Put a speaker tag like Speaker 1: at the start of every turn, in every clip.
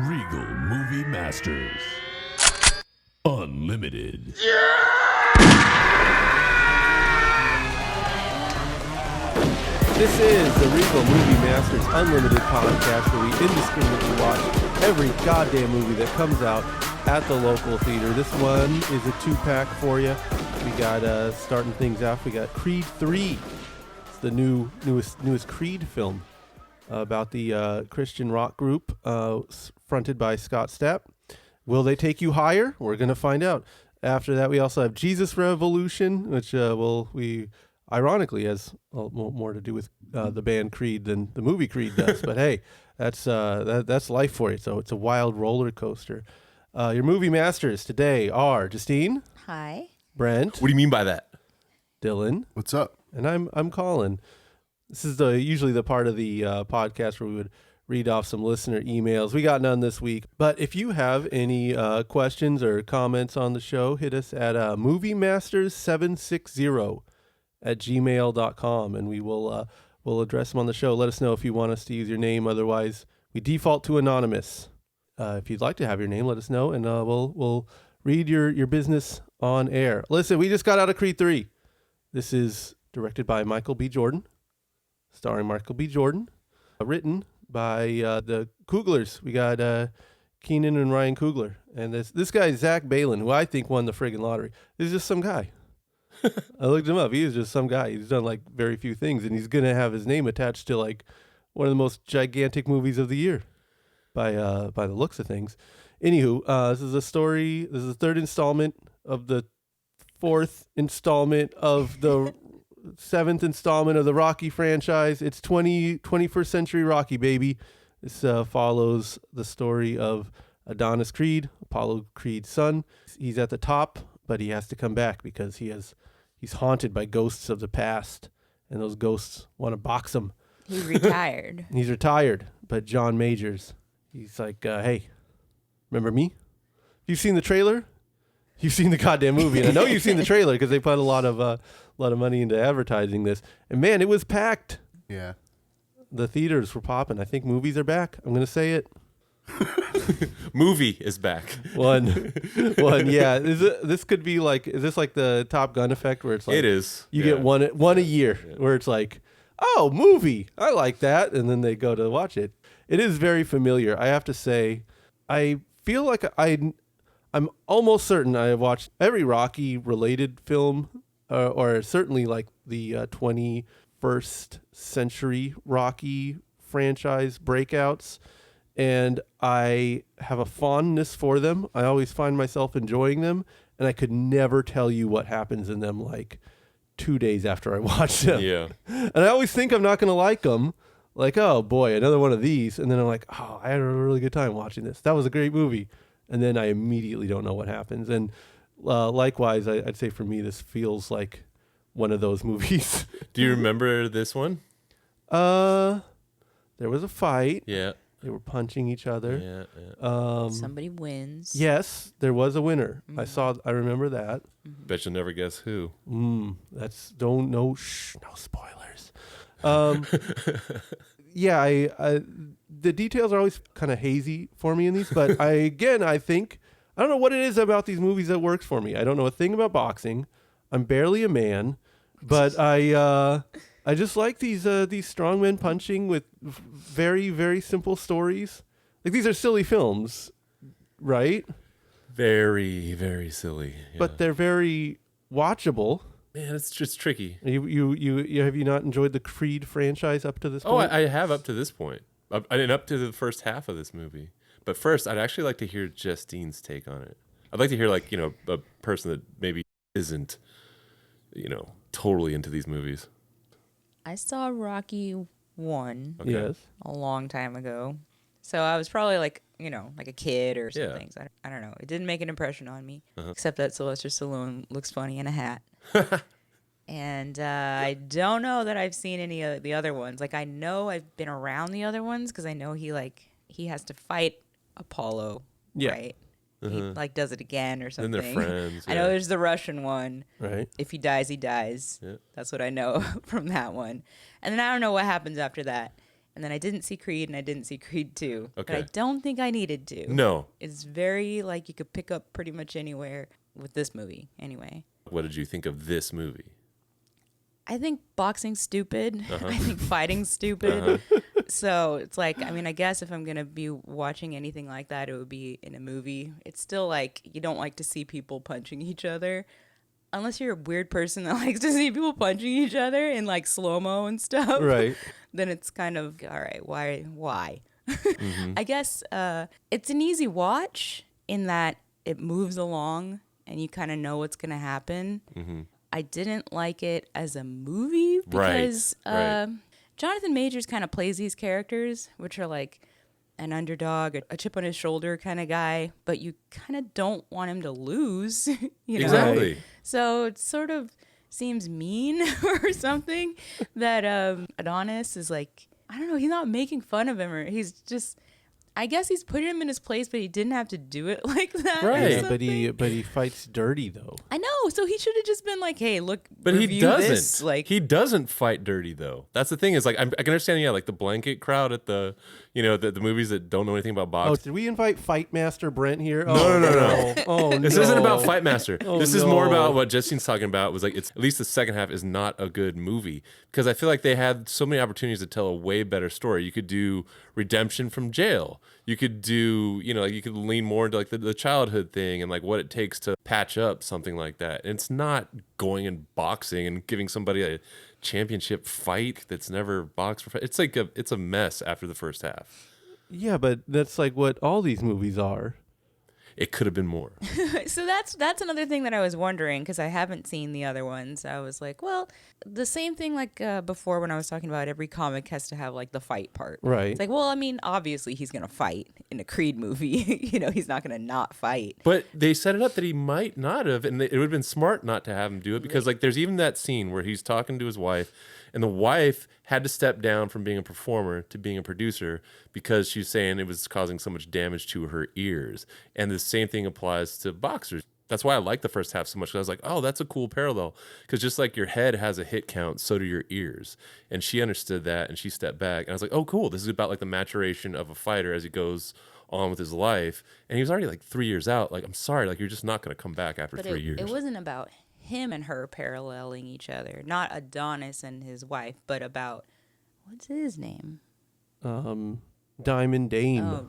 Speaker 1: Regal Movie Masters. Unlimited.
Speaker 2: This is the Regal Movie Masters Unlimited podcast where we indiscriminately watch every goddamn movie that comes out at the local theater. This one is a two-pack for you. We got, starting things off, we got Creed 3. It's the newest Creed film about the Christian rock group fronted by Scott Stapp. Will they take you higher? We're going to find out. After that, we also have Jesus Revolution, which we ironically has more to do with the band Creed than the movie Creed does. But hey, that's life for you. So it's a wild roller coaster. Your movie masters today are Justine.
Speaker 3: Hi.
Speaker 2: Brent.
Speaker 4: What do you mean by that?
Speaker 2: Dylan.
Speaker 5: What's up?
Speaker 2: And I'm Colin. This is usually the part of the podcast where we would read off some listener emails. We got none this week. But if you have any questions or comments on the show, hit us at moviemasters760@gmail.com, and we will we'll address them on the show. Let us know if you want us to use your name. Otherwise, we default to anonymous. If you'd like to have your name, let us know, and we'll read your business on air. Listen, we just got out of Creed 3. This is directed by Michael B. Jordan, starring Michael B. Jordan, written by the Kuglers. We got Keenan and Ryan Coogler, and this guy Zach Balin, who I think won the friggin' lottery. This is just some guy. I looked him up. He is just some guy. He's done like very few things, and he's gonna have his name attached to like one of the most gigantic movies of the year by the looks of things. Anywho, this is a story. This is the third installment of the fourth installment of the seventh installment of the Rocky franchise. It's 21st century Rocky, baby. This follows the story of Adonis Creed, Apollo Creed's son. He's at the top, but he has to come back because he's haunted by ghosts of the past, and those ghosts want to box him.
Speaker 3: He retired.
Speaker 2: He's retired, but John Majors, he's like, hey, remember me? You've seen the trailer? You've seen the goddamn movie, and I know you've seen the trailer because they put a lot of money into advertising this. And man, it was packed.
Speaker 5: Yeah.
Speaker 2: The theaters were popping. I think movies are back. I'm gonna say it.
Speaker 4: Movie is back.
Speaker 2: One. Yeah. This could be like? Is this like the Top Gun effect where it's like
Speaker 4: It is.
Speaker 2: you get one a year where it's like, oh, movie, I like that, and then they go to watch it. It is very familiar. I have to say, I feel like I'm almost certain I have watched every Rocky-related film, or certainly like the 21st century Rocky franchise breakouts, and I have a fondness for them. I always find myself enjoying them, and I could never tell you what happens in them like 2 days after I watch them.
Speaker 4: Yeah.
Speaker 2: And I always think I'm not going to like them. Like, oh boy, another one of these. And then I'm like, oh, I had a really good time watching this. That was a great movie. And then I immediately don't know what happens. And likewise, I'd say for me, this feels like one of those movies.
Speaker 4: Do you remember this one?
Speaker 2: There was a fight.
Speaker 4: Yeah.
Speaker 2: They were punching each other.
Speaker 4: Yeah.
Speaker 3: Somebody wins.
Speaker 2: Yes, there was a winner.
Speaker 3: Mm-hmm.
Speaker 2: I remember that.
Speaker 4: Bet you'll never guess who.
Speaker 2: No spoilers. Yeah, the details are always kind of hazy for me in these, but I think I don't know what it is about these movies that works for me. I don't know a thing about boxing. I'm barely a man, but I just like these strong men punching with very, very simple stories. Like, these are silly films, right?
Speaker 4: Very, very silly. Yeah.
Speaker 2: But they're very watchable.
Speaker 4: Man, it's just tricky.
Speaker 2: You have you not enjoyed the Creed franchise up to this
Speaker 4: Oh,
Speaker 2: point?
Speaker 4: I have up to this point. I didn't up to the first half of this movie. But first, I'd actually like to hear Justine's take on it. I'd like to hear, like, a person that maybe isn't, totally into these movies.
Speaker 3: I saw Rocky 1
Speaker 4: Okay.
Speaker 2: Yes.
Speaker 3: a long time ago. So I was probably like, like a kid or something.
Speaker 4: Yeah.
Speaker 3: So I don't know. It didn't make an impression on me,
Speaker 4: Uh-huh.
Speaker 3: except that Sylvester Stallone looks funny in a hat. And I don't know that I've seen any of the other ones. Like, I know I've been around the other ones because I know he has to fight Apollo,
Speaker 2: Yeah.
Speaker 3: right? He like does it again or something.
Speaker 4: Then they're friends.
Speaker 3: I know there's the Russian one.
Speaker 2: Right.
Speaker 3: If he dies, he dies.
Speaker 4: Yeah.
Speaker 3: That's what I know from that one. And then I don't know what happens after that. And then I didn't see Creed, and I didn't see Creed 2. But
Speaker 4: Okay.
Speaker 3: I don't think I needed to.
Speaker 4: No.
Speaker 3: It's very, like, you could pick up pretty much anywhere with this movie, anyway.
Speaker 4: What did you think of this movie?
Speaker 3: I think boxing's stupid.
Speaker 4: Uh-huh.
Speaker 3: I think fighting's stupid. So it's like, I mean, I guess if I'm going to be watching anything like that, it would be in a movie. It's still like, you don't like to see people punching each other. Unless you're a weird person that likes to see people punching each other in like slow-mo and stuff.
Speaker 2: Right.
Speaker 3: Then it's kind of, all right, why? I guess it's an easy watch in that it moves along and you kind of know what's going to happen. I didn't like it as a movie because
Speaker 4: Right.
Speaker 3: Jonathan Majors kind of plays these characters, which are like an underdog, a chip on his shoulder kind of guy, but you kind of don't want him to lose, you know?
Speaker 4: Exactly.
Speaker 3: So it sort of seems mean or something that Adonis is like, I don't know, he's not making fun of him, or he's just, I guess he's putting him in his place, but he didn't have to do it like that. or
Speaker 4: Right.
Speaker 3: something.
Speaker 2: But he fights dirty though.
Speaker 3: I know, so he should have just been like, hey, look,
Speaker 4: But he
Speaker 3: review
Speaker 4: doesn't.
Speaker 3: this. Like,
Speaker 4: he doesn't fight dirty though. That's the thing is like I can understand like the blanket crowd at the the movies that don't know anything about
Speaker 2: Oh,
Speaker 4: boxing.
Speaker 2: did we invite Fight Master Brent here?
Speaker 4: No.
Speaker 2: Oh,
Speaker 4: This
Speaker 2: no.
Speaker 4: isn't about Fight Master.
Speaker 2: Oh,
Speaker 4: this is more
Speaker 2: no.
Speaker 4: about what Justine's talking about. Was like it's at least the second half is not a good movie because I feel like they had so many opportunities to tell a way better story. You could do redemption from jail. You could do like you could lean more into like the childhood thing and like what it takes to patch up something like that. And it's not going and boxing and giving somebody a championship fight that's never boxed for. It's like it's a mess after the first half.
Speaker 2: Yeah, but that's like what all these movies are.
Speaker 4: It could have been more.
Speaker 3: so that's another thing that I was wondering because I haven't seen the other ones. I was like, well, the same thing like before when I was talking about every comic has to have like the fight part.
Speaker 2: Right.
Speaker 3: It's like, well, I mean, obviously he's gonna fight in a Creed movie. He's not gonna not fight.
Speaker 4: But they set it up that he might not have, and it would have been smart not to have him do it because, like, there's even that scene where he's talking to his wife, and the wife had to step down from being a performer to being a producer because she's saying it was causing so much damage to her ears. And the same thing applies to boxers. That's why I like the first half so much. 'Cause I was like, oh, that's a cool parallel. Because just like your head has a hit count, so do your ears. And she understood that, and she stepped back. And I was like, oh, cool. This is about like the maturation of a fighter as he goes on with his life. And he was already like 3 years out. Like, I'm sorry, like you're just not going to come back after
Speaker 3: But
Speaker 4: 3 years.
Speaker 3: it wasn't about him and her paralleling each other. Not Adonis and his wife, but about what's his name?
Speaker 2: Diamond Dame.
Speaker 3: Oh,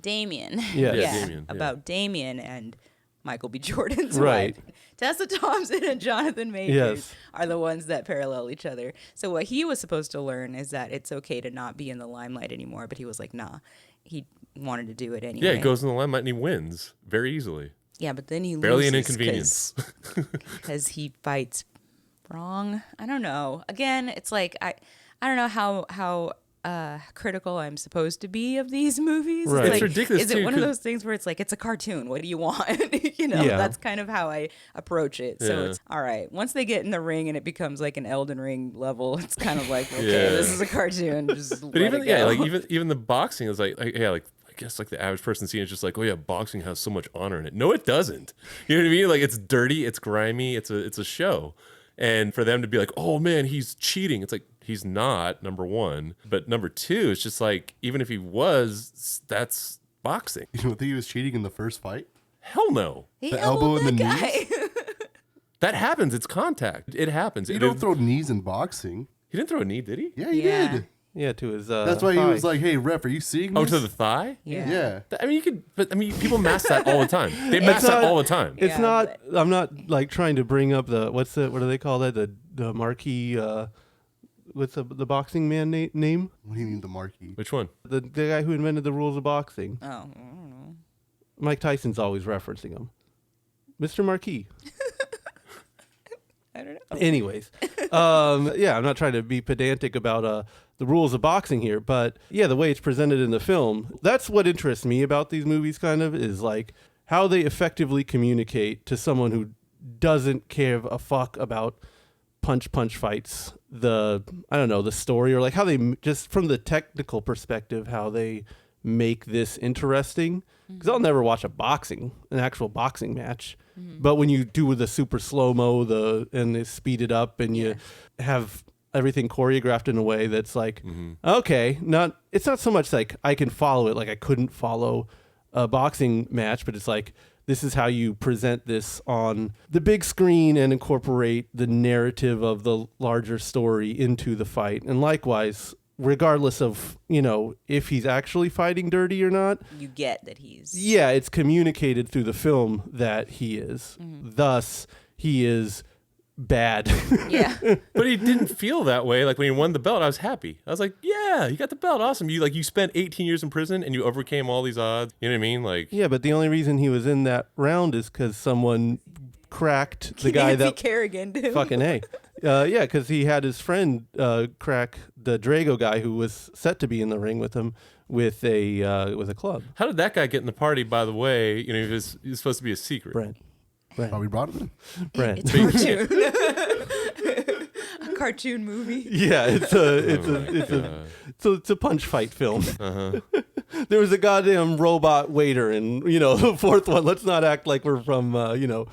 Speaker 3: Damien.
Speaker 2: Yes.
Speaker 4: Yeah,
Speaker 3: yeah,
Speaker 4: Damien, yeah.
Speaker 3: about Damien and Michael B. Jordan's
Speaker 2: Right.
Speaker 3: wife. Tessa Thompson and Jonathan Majors
Speaker 2: Yes.
Speaker 3: are the ones that parallel each other. So what he was supposed to learn is that it's okay to not be in the limelight anymore, but he was like, nah. He wanted to do it anyway.
Speaker 4: Yeah, he goes in the limelight and he wins very easily.
Speaker 3: Yeah, but then he
Speaker 4: Barely an
Speaker 3: loses
Speaker 4: inconvenience.
Speaker 3: because he fights wrong. I don't know. Again, it's like I don't know how critical I'm supposed to be of these movies.
Speaker 2: Right.
Speaker 3: It's
Speaker 2: It's
Speaker 3: like,
Speaker 4: ridiculous,
Speaker 3: Is it
Speaker 4: too,
Speaker 3: one of
Speaker 4: 'cause-
Speaker 3: those things where it's like it's a cartoon? What do you want?
Speaker 2: Yeah.
Speaker 3: That's kind of how I approach it. So
Speaker 4: Yeah.
Speaker 3: it's all right. Once they get in the ring and it becomes like an Elden Ring level, it's kind of like okay,
Speaker 4: Yeah.
Speaker 3: this is a cartoon. Just
Speaker 4: But
Speaker 3: let
Speaker 4: even
Speaker 3: it go.
Speaker 4: like even the boxing is like I guess like the average person seeing it is just like, oh yeah, boxing has so much honor in it. No, it doesn't. You know what I mean? Like it's dirty, it's grimy, it's a show. And for them to be like, oh man, he's cheating. It's like he's not, number one. But number two, it's just like even if he was, that's boxing.
Speaker 5: You don't think he was cheating in the first fight?
Speaker 4: Hell no.
Speaker 3: He
Speaker 5: the elbow
Speaker 3: elbowed
Speaker 5: and the
Speaker 3: that
Speaker 5: knees?
Speaker 3: guy.
Speaker 4: That happens. It's contact. It happens.
Speaker 5: You don't throw knees in boxing.
Speaker 4: He didn't throw a knee, did he?
Speaker 5: Yeah, he
Speaker 3: Yeah.
Speaker 5: did.
Speaker 2: Yeah, to his.
Speaker 5: That's why he
Speaker 2: thigh.
Speaker 5: was like, "Hey, ref, are you seeing this?"
Speaker 4: Oh, to the thigh?
Speaker 5: Yeah.
Speaker 4: I mean, you could, but I mean, people mask that all the time. They mask that
Speaker 2: not-
Speaker 4: all the time.
Speaker 2: It's
Speaker 3: Yeah,
Speaker 2: not. I'm not like trying to bring up the what do they call that? The marquee. What's the boxing man name?
Speaker 5: What do you mean the marquee?
Speaker 4: Which one?
Speaker 2: The guy who invented the rules of boxing.
Speaker 3: Oh, I don't know.
Speaker 2: Mike Tyson's always referencing him. Mr. Marquis.
Speaker 3: I don't know.
Speaker 2: Anyways, yeah, I'm not trying to be pedantic about the rules of boxing here, but yeah, the way it's presented in the film, that's what interests me about these movies. Kind of is like how they effectively communicate to someone who doesn't care a fuck about punch fights. The story, or like how they just from the technical perspective, how they make this interesting. Because I'll never watch an actual boxing match. But when you do the super slow-mo, and they speed it up, and you have everything choreographed in a way that's like, okay, it's not so much like I can follow it, like I couldn't follow a boxing match, but it's like, this is how you present this on the big screen and incorporate the narrative of the larger story into the fight. And likewise, regardless of, if he's actually fighting dirty or not,
Speaker 3: You get that he's...
Speaker 2: yeah, it's communicated through the film that he is. Thus, he is bad.
Speaker 3: Yeah.
Speaker 4: But he didn't feel that way. Like when he won the belt, I was happy. I was like, yeah, you got the belt. Awesome. You spent 18 years in prison and you overcame all these odds. You know what I mean? Like,
Speaker 2: Yeah, but the only reason he was in that round is because someone cracked the guy
Speaker 3: Nancy
Speaker 2: that
Speaker 3: Kerrigan did.
Speaker 2: fucking A. Yeah, because he had his friend crack the Drago guy who was set to be in the ring with him with a club.
Speaker 4: how did that guy get in the party, by the way? He was supposed to be a secret.
Speaker 2: Brent.
Speaker 5: Oh, we brought him in.
Speaker 2: Brent.
Speaker 3: It's a cartoon. A cartoon movie.
Speaker 2: Yeah, it's a punch fight film. There was a goddamn robot waiter, and the fourth one. Let's not act like we're from a world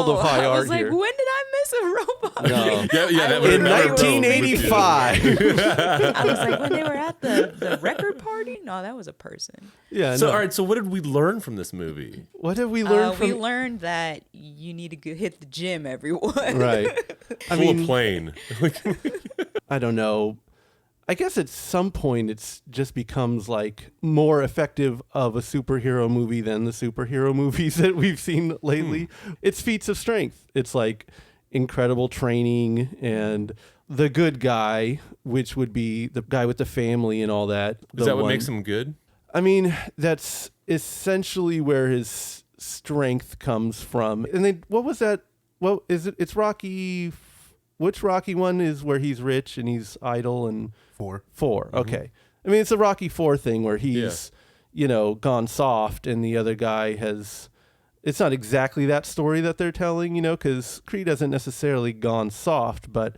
Speaker 2: of high
Speaker 3: I
Speaker 2: art
Speaker 3: was like,
Speaker 2: here.
Speaker 3: when did I miss a robot?
Speaker 2: No.
Speaker 4: Yeah, that
Speaker 3: I
Speaker 4: would've
Speaker 2: In
Speaker 3: was-
Speaker 4: never rolled with you.
Speaker 2: 1985.
Speaker 3: I was like, when they were at the record party? No, that was a person.
Speaker 2: Yeah.
Speaker 4: So,
Speaker 2: no.
Speaker 4: all right, so what did we learn from this movie?
Speaker 2: What have we learned
Speaker 3: We
Speaker 2: from?
Speaker 3: learned that you need to hit the gym, everyone.
Speaker 2: Right. I
Speaker 4: Full
Speaker 2: mean,
Speaker 4: plane.
Speaker 2: I don't know. I guess at some point it's just becomes like more effective of a superhero movie than the superhero movies that we've seen lately. It's feats of strength. It's like incredible training and the good guy, which would be the guy with the family and all that.
Speaker 4: Is that what makes him good?
Speaker 2: I mean, that's essentially where his strength comes from. And then what was that? Well, is it? It's Rocky. Which Rocky one is where he's rich and he's idle and
Speaker 5: 4.
Speaker 2: 4? Okay. I mean, it's a Rocky 4 thing where he's, gone soft and the other guy has. It's not exactly that story that they're telling, because Creed hasn't necessarily gone soft, but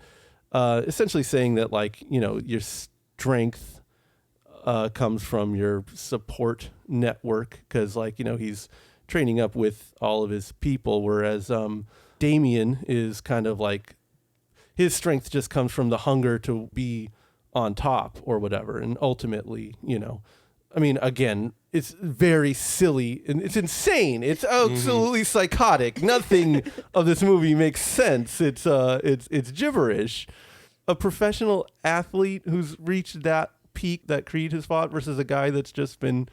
Speaker 2: essentially saying that, like, your strength comes from your support network because, like, he's training up with all of his people, whereas Damien is kind of like his strength just comes from the hunger to be on top or whatever. And ultimately, I mean, again, it's very silly and it's insane. It's absolutely psychotic. Nothing of this movie makes sense. It's gibberish. A professional athlete who's reached that peak that Creed has fought versus a guy that's just been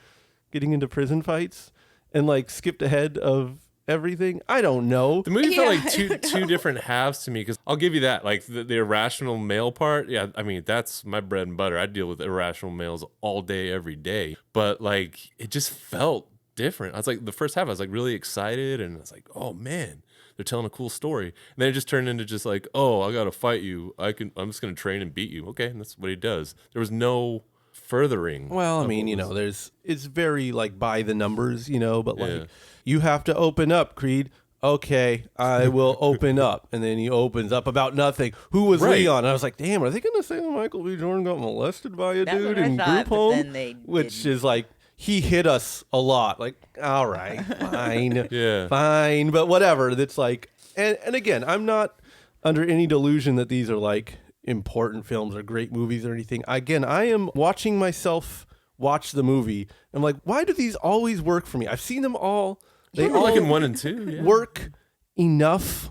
Speaker 2: getting into prison fights and like skipped ahead of everything. I don't know.
Speaker 4: The movie felt
Speaker 3: Yeah,
Speaker 4: like two different halves to me because I'll give you that. Like the irrational male part. Yeah, I mean, that's my bread and butter. I deal with irrational males all day, every day. But like, it just felt different. I was like, the first half, I was like really excited and I was like, oh man, they're telling a cool story. And then it just turned into just like, oh, I got to fight you. I'm just going to train and beat you. Okay. And that's what he does. There was no furthering.
Speaker 2: Well, I mean, it's very like by the numbers, but like you have to open up, Creed. Okay, I will open up. And then he opens up about nothing. Who was
Speaker 4: Right.
Speaker 2: Leon? And I was like, damn, are they going to say that Michael B. Jordan got molested by a
Speaker 3: That's
Speaker 2: dude
Speaker 3: what I
Speaker 2: in
Speaker 3: thought,
Speaker 2: group
Speaker 3: but
Speaker 2: home?
Speaker 3: then they
Speaker 2: Which
Speaker 3: didn't.
Speaker 2: is like, he hit us a lot. Like, all right, fine.
Speaker 4: Yeah.
Speaker 2: Fine. But whatever. That's like, and again, I'm not under any delusion that these are like important films or great movies or anything. Again, I am watching myself watch the movie. I'm like, why do these always work for me? I've seen them all. They
Speaker 4: They were
Speaker 2: all
Speaker 4: like in 1 and 2. Yeah.
Speaker 2: work enough,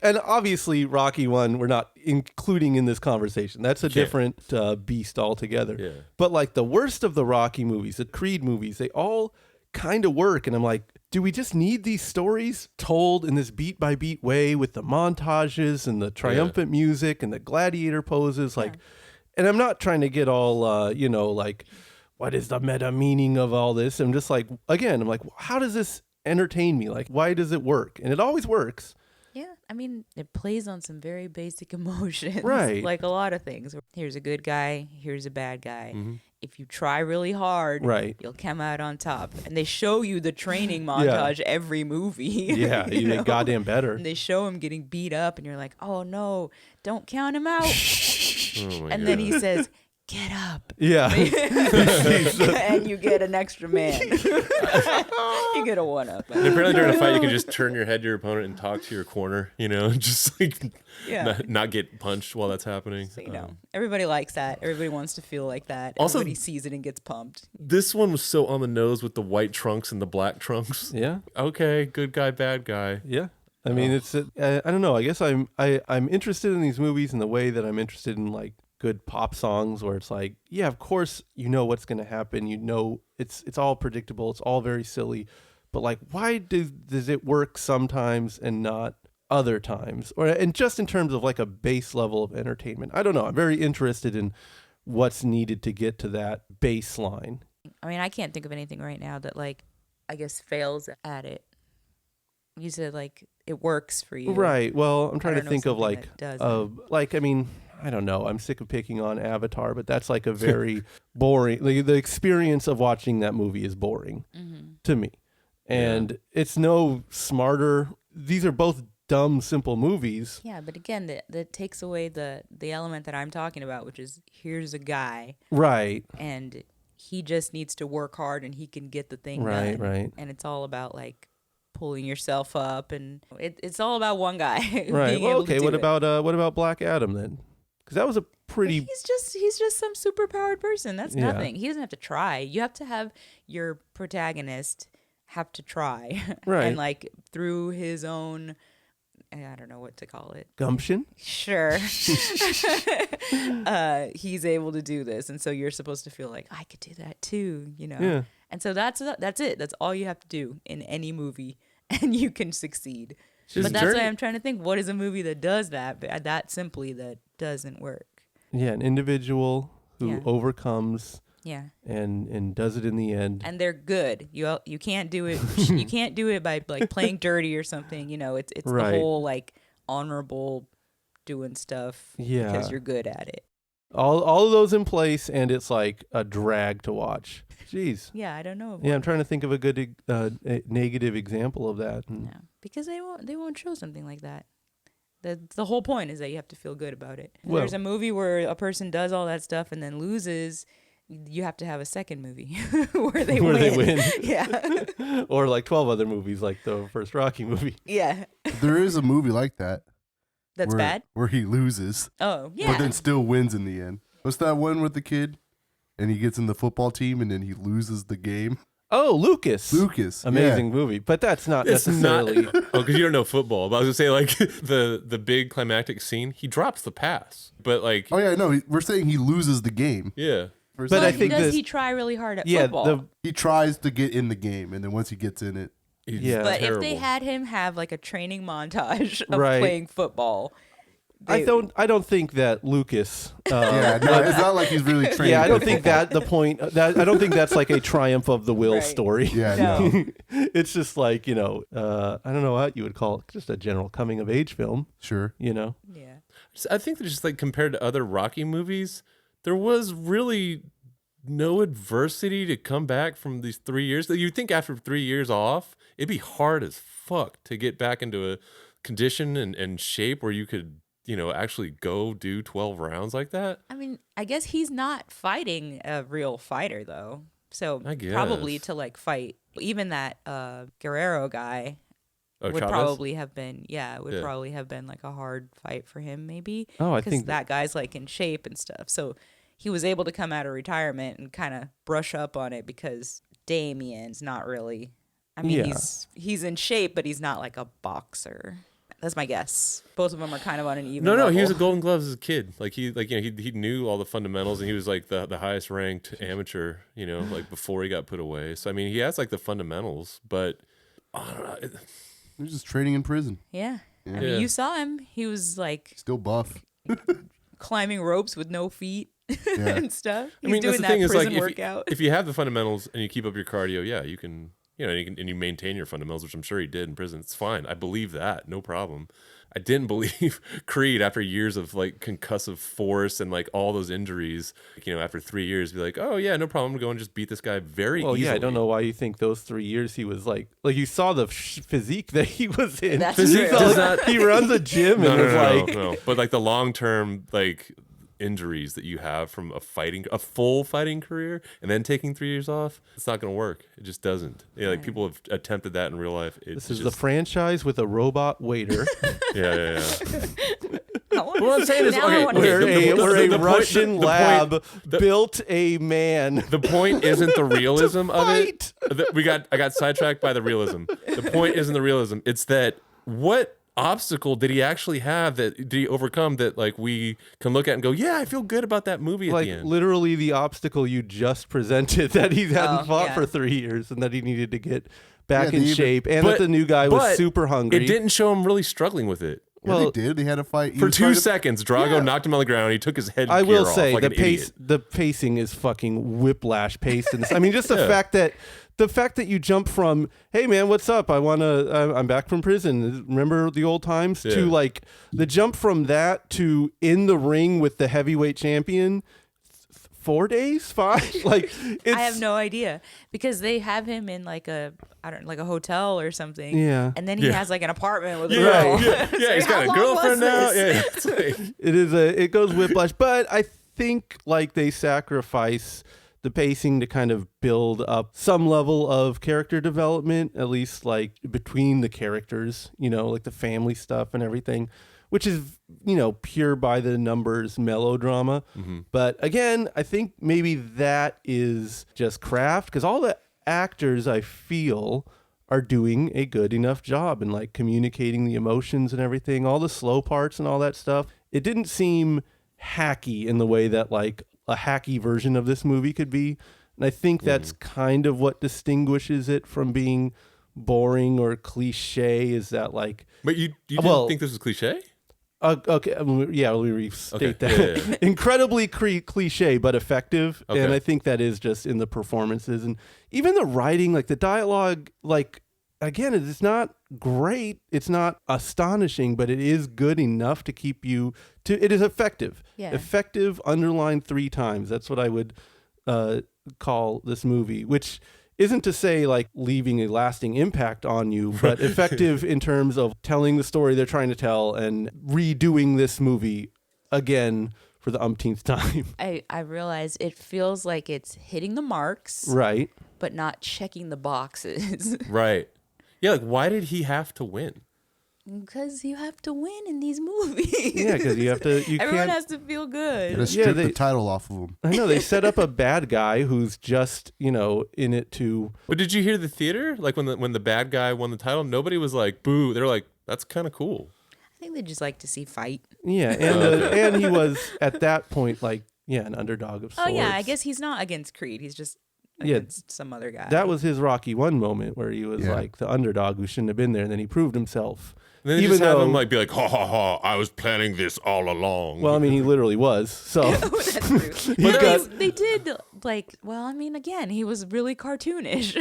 Speaker 2: And obviously, Rocky 1, we're not including in this conversation. That's a different beast altogether.
Speaker 4: Yeah.
Speaker 2: But like the worst of the Rocky movies, the Creed movies, they all kind of work. And I'm like, do we just need these stories told in this beat by beat way with the montages and the triumphant music and the gladiator poses? Like, and I'm not trying to get all, like, what is the meta meaning of all this? I'm just like, again, I'm like, how does this entertain me? Like, why does it work? And it always works.
Speaker 3: Yeah, I mean, it plays on some very basic emotions.
Speaker 2: Right.
Speaker 3: Like a lot of things. Here's a good guy, here's a bad guy. If you try really hard,
Speaker 2: Right.
Speaker 3: you'll come out on top. And they show you the training montage every movie.
Speaker 2: Yeah, you get goddamn better.
Speaker 3: And they show him getting beat up, and you're like, oh no, don't count him out.
Speaker 4: Oh my
Speaker 3: And then
Speaker 4: God.
Speaker 3: he says, get up.
Speaker 2: Yeah.
Speaker 3: And you get an extra man. You get a 1-up.
Speaker 4: And apparently during a fight, you can just turn your head to your opponent and talk to your corner, just like not get punched while that's happening.
Speaker 3: So, everybody likes that. Everybody wants to feel like that.
Speaker 4: Also,
Speaker 3: everybody sees it and gets pumped.
Speaker 4: This one was so on the nose with the white trunks and the black trunks.
Speaker 2: Yeah.
Speaker 4: Okay, good guy, bad guy.
Speaker 2: Yeah. I mean, it's I don't know. I guess I'm interested in these movies in the way that I'm interested in like good pop songs, where it's like, yeah, of course you know what's going to happen. It's all predictable. It's all very silly. But like, why does it work sometimes and not other times? And just in terms of like a base level of entertainment, I don't know. I'm very interested in what's needed to get to that baseline.
Speaker 3: I mean, I can't think of anything right now that like, I guess fails at it. You said like it works for you,
Speaker 2: right? Well, I'm trying to think of like, I mean, I don't know. I'm sick of picking on Avatar, but that's like a very boring. The experience of watching that movie is boring to me, and it's no smarter. These are both dumb, simple movies.
Speaker 3: Yeah, but again, that takes away the element that I'm talking about, which is here's a guy,
Speaker 2: right?
Speaker 3: And he just needs to work hard, and he can get the thing
Speaker 2: done. Right.
Speaker 3: And it's all about like pulling yourself up, and it's all about one guy.
Speaker 2: Right. Well, okay. What about Black Adam then? Because that was a pretty.
Speaker 3: He's just some superpowered person. That's nothing. He doesn't have to try. You have to have your protagonist have to try,
Speaker 2: right?
Speaker 3: And like through his own, I don't know what to call it.
Speaker 2: Gumption?
Speaker 3: Sure. He's able to do this. And so you're supposed to feel like, I could do that too,
Speaker 2: Yeah.
Speaker 3: And so that's it. That's all you have to do in any movie, and you can succeed. But that's why I'm trying to think, what is a movie that does that, but that simply that doesn't work?
Speaker 2: Yeah, an individual who overcomes and does it in the end.
Speaker 3: And they're good. You can't do it. You can't do it by like playing dirty or something. It's the whole like honorable doing stuff because you're good at it.
Speaker 2: All of those in place, and it's like a drag to watch. Jeez.
Speaker 3: Yeah, I don't know.
Speaker 2: Yeah, I'm trying to think of a good negative example of that.
Speaker 3: No, because they won't show something like that. The whole point is that you have to feel good about it. If there's a movie where a person does all that stuff and then loses, you have to have a second movie where they win. Yeah.
Speaker 2: Or like 12 other movies, like the first Rocky movie.
Speaker 3: Yeah.
Speaker 5: There is a movie like that.
Speaker 3: That's bad?
Speaker 5: Where he loses.
Speaker 3: Oh, yeah.
Speaker 5: But then still wins in the end. What's that one with the kid? And he gets in the football team and then he loses the game.
Speaker 2: Oh, Lucas. Amazing
Speaker 5: yeah.
Speaker 2: movie. But that's not necessarily...
Speaker 4: because you don't know football. But I was going to say, like, the big climactic scene, he drops the pass. But, like...
Speaker 5: Oh, yeah, no, we're saying he loses the game.
Speaker 4: Yeah.
Speaker 2: But I think
Speaker 3: does he try really hard at football?
Speaker 5: He tries to get in the game, and then once he gets in it...
Speaker 3: But
Speaker 4: terrible.
Speaker 3: if they had him have, like, a training montage of playing football...
Speaker 2: I don't think that Lucas.
Speaker 5: It's not like he's really trained.
Speaker 2: Yeah, I don't think that the point. I don't think that's like a triumph of the will story.
Speaker 5: Yeah,
Speaker 3: no.
Speaker 2: It's just like I don't know what you would call it, just a general coming of age film.
Speaker 5: Sure.
Speaker 3: Yeah.
Speaker 4: I think that just like compared to other Rocky movies, there was really no adversity to come back from these 3 years. You'd think after 3 years off, it'd be hard as fuck to get back into a condition and shape where you could. Actually go do 12 rounds like that?
Speaker 3: I mean, I guess he's not fighting a real fighter, though. So
Speaker 4: I guess.
Speaker 3: Probably to, like, fight. Even that Guerrero guy would
Speaker 4: Chavez?
Speaker 3: probably have been, probably have been, like, a hard fight for him, maybe.
Speaker 2: Oh, I think...
Speaker 3: Because that guy's, like, in shape and stuff. So he was able to come out of retirement and kind of brush up on it because Damien's not really... I mean, he's in shape, but he's not, like, a boxer. That's my guess. Both of them are kind of on an even level.
Speaker 4: No, he was a Golden Gloves as a kid. Like he knew all the fundamentals, and he was like the highest ranked amateur. Like before he got put away. So I mean, he has like the fundamentals, but I don't know.
Speaker 5: He was just training in prison.
Speaker 3: Yeah. I mean, you saw him. He was like
Speaker 5: still buff,
Speaker 3: climbing ropes with no feet and stuff. He's
Speaker 4: that's
Speaker 3: doing
Speaker 4: the thing is like
Speaker 3: workout.
Speaker 4: if you have the fundamentals and you keep up your cardio, you can. And you maintain your fundamentals, which I'm sure he did in prison. It's fine. I believe that. No problem. I didn't believe Creed after years of like concussive force and like all those injuries, after 3 years, be like, oh yeah, no problem. Go and just beat this guy very easily.
Speaker 2: Yeah, I don't know why you think those 3 years he was like you saw the physique that he was in.
Speaker 3: That's
Speaker 4: physique
Speaker 3: true.
Speaker 4: does not.
Speaker 2: He runs a gym and is like.
Speaker 4: No. But like the long term, like injuries that you have from a full fighting career and then taking 3 years off, it's not going to work. It just doesn't. Yeah, like people have attempted that in real life.
Speaker 2: This is the franchise with a robot waiter.
Speaker 4: Yeah.
Speaker 3: What
Speaker 4: I'm saying is,
Speaker 2: where a Russian lab built a man.
Speaker 4: The point isn't the realism of it. I got sidetracked by the realism. The point isn't the realism. It's that what obstacle did he actually have that did he overcome that like we can look at and go, yeah, I feel good about that movie at the end.
Speaker 2: Literally the obstacle you just presented that he hadn't fought for 3 years and that he needed to get back in shape and that the new guy was super hungry.
Speaker 4: It didn't show him really struggling with it.
Speaker 5: Well, they did. They had a fight.
Speaker 4: For 2 seconds, Drago knocked him on the ground. He took his head.
Speaker 2: I will say
Speaker 4: off like
Speaker 2: the pacing is fucking whiplash paced. I mean, just the fact that you jump from, hey man, what's up? I'm back from prison. Remember the old times? To like the jump from that to in the ring with the heavyweight champion. 4 days, 5? Like
Speaker 3: I have no idea because they have him in like a hotel or something.
Speaker 2: Yeah,
Speaker 3: and then he has like an apartment with a girl.
Speaker 4: Yeah, he's got a girlfriend now. Yeah,
Speaker 2: it goes whiplash, but I think like they sacrifice the pacing to kind of build up some level of character development, at least like between the characters, like the family stuff and everything, which is, pure by the numbers melodrama. Mm-hmm. But again, I think maybe that is just craft because all the actors I feel are doing a good enough job in like communicating the emotions and everything, all the slow parts and all that stuff. It didn't seem hacky in the way that like a hacky version of this movie could be. And I think that's kind of what distinguishes it from being boring or cliche is that like...
Speaker 4: But you didn't think this was cliche?
Speaker 2: Okay, let me restate that. Yeah. Incredibly cliche, but effective. Okay. And I think that is just in the performances. And even the writing, like the dialogue, like, again, it's not great. It's not astonishing, but it is good enough to keep you... It is effective. Yeah. Effective, underlined 3 times. That's what I would call this movie, which... isn't to say like leaving a lasting impact on you, but effective in terms of telling the story they're trying to tell and redoing this movie again for the umpteenth time.
Speaker 3: I realize it feels like it's hitting the marks.
Speaker 2: Right.
Speaker 3: But not checking the boxes.
Speaker 4: Right. Yeah, like why did he have to win?
Speaker 3: Because you have to win in these movies.
Speaker 2: Yeah, because you have to.
Speaker 3: Everyone has to feel good.
Speaker 5: You strip the title off of him.
Speaker 2: I know they set up a bad guy who's just in it to.
Speaker 4: But did you hear the theater? Like when the bad guy won the title, nobody was like boo. They're like that's kind of cool.
Speaker 3: I think they just like to see fight.
Speaker 2: Yeah, and he was at that point like an underdog of sorts.
Speaker 3: Oh yeah, I guess he's not against Creed. He's just. Against some other guy.
Speaker 2: That was his Rocky 1 moment where he was like the underdog who shouldn't have been there, and then he proved himself.
Speaker 4: And then even just have him like be like, ha ha ha! I was planning this all along.
Speaker 2: Well, I mean, he literally was. So
Speaker 3: that's true. But they did like. Well, I mean, again, he was really cartoonish.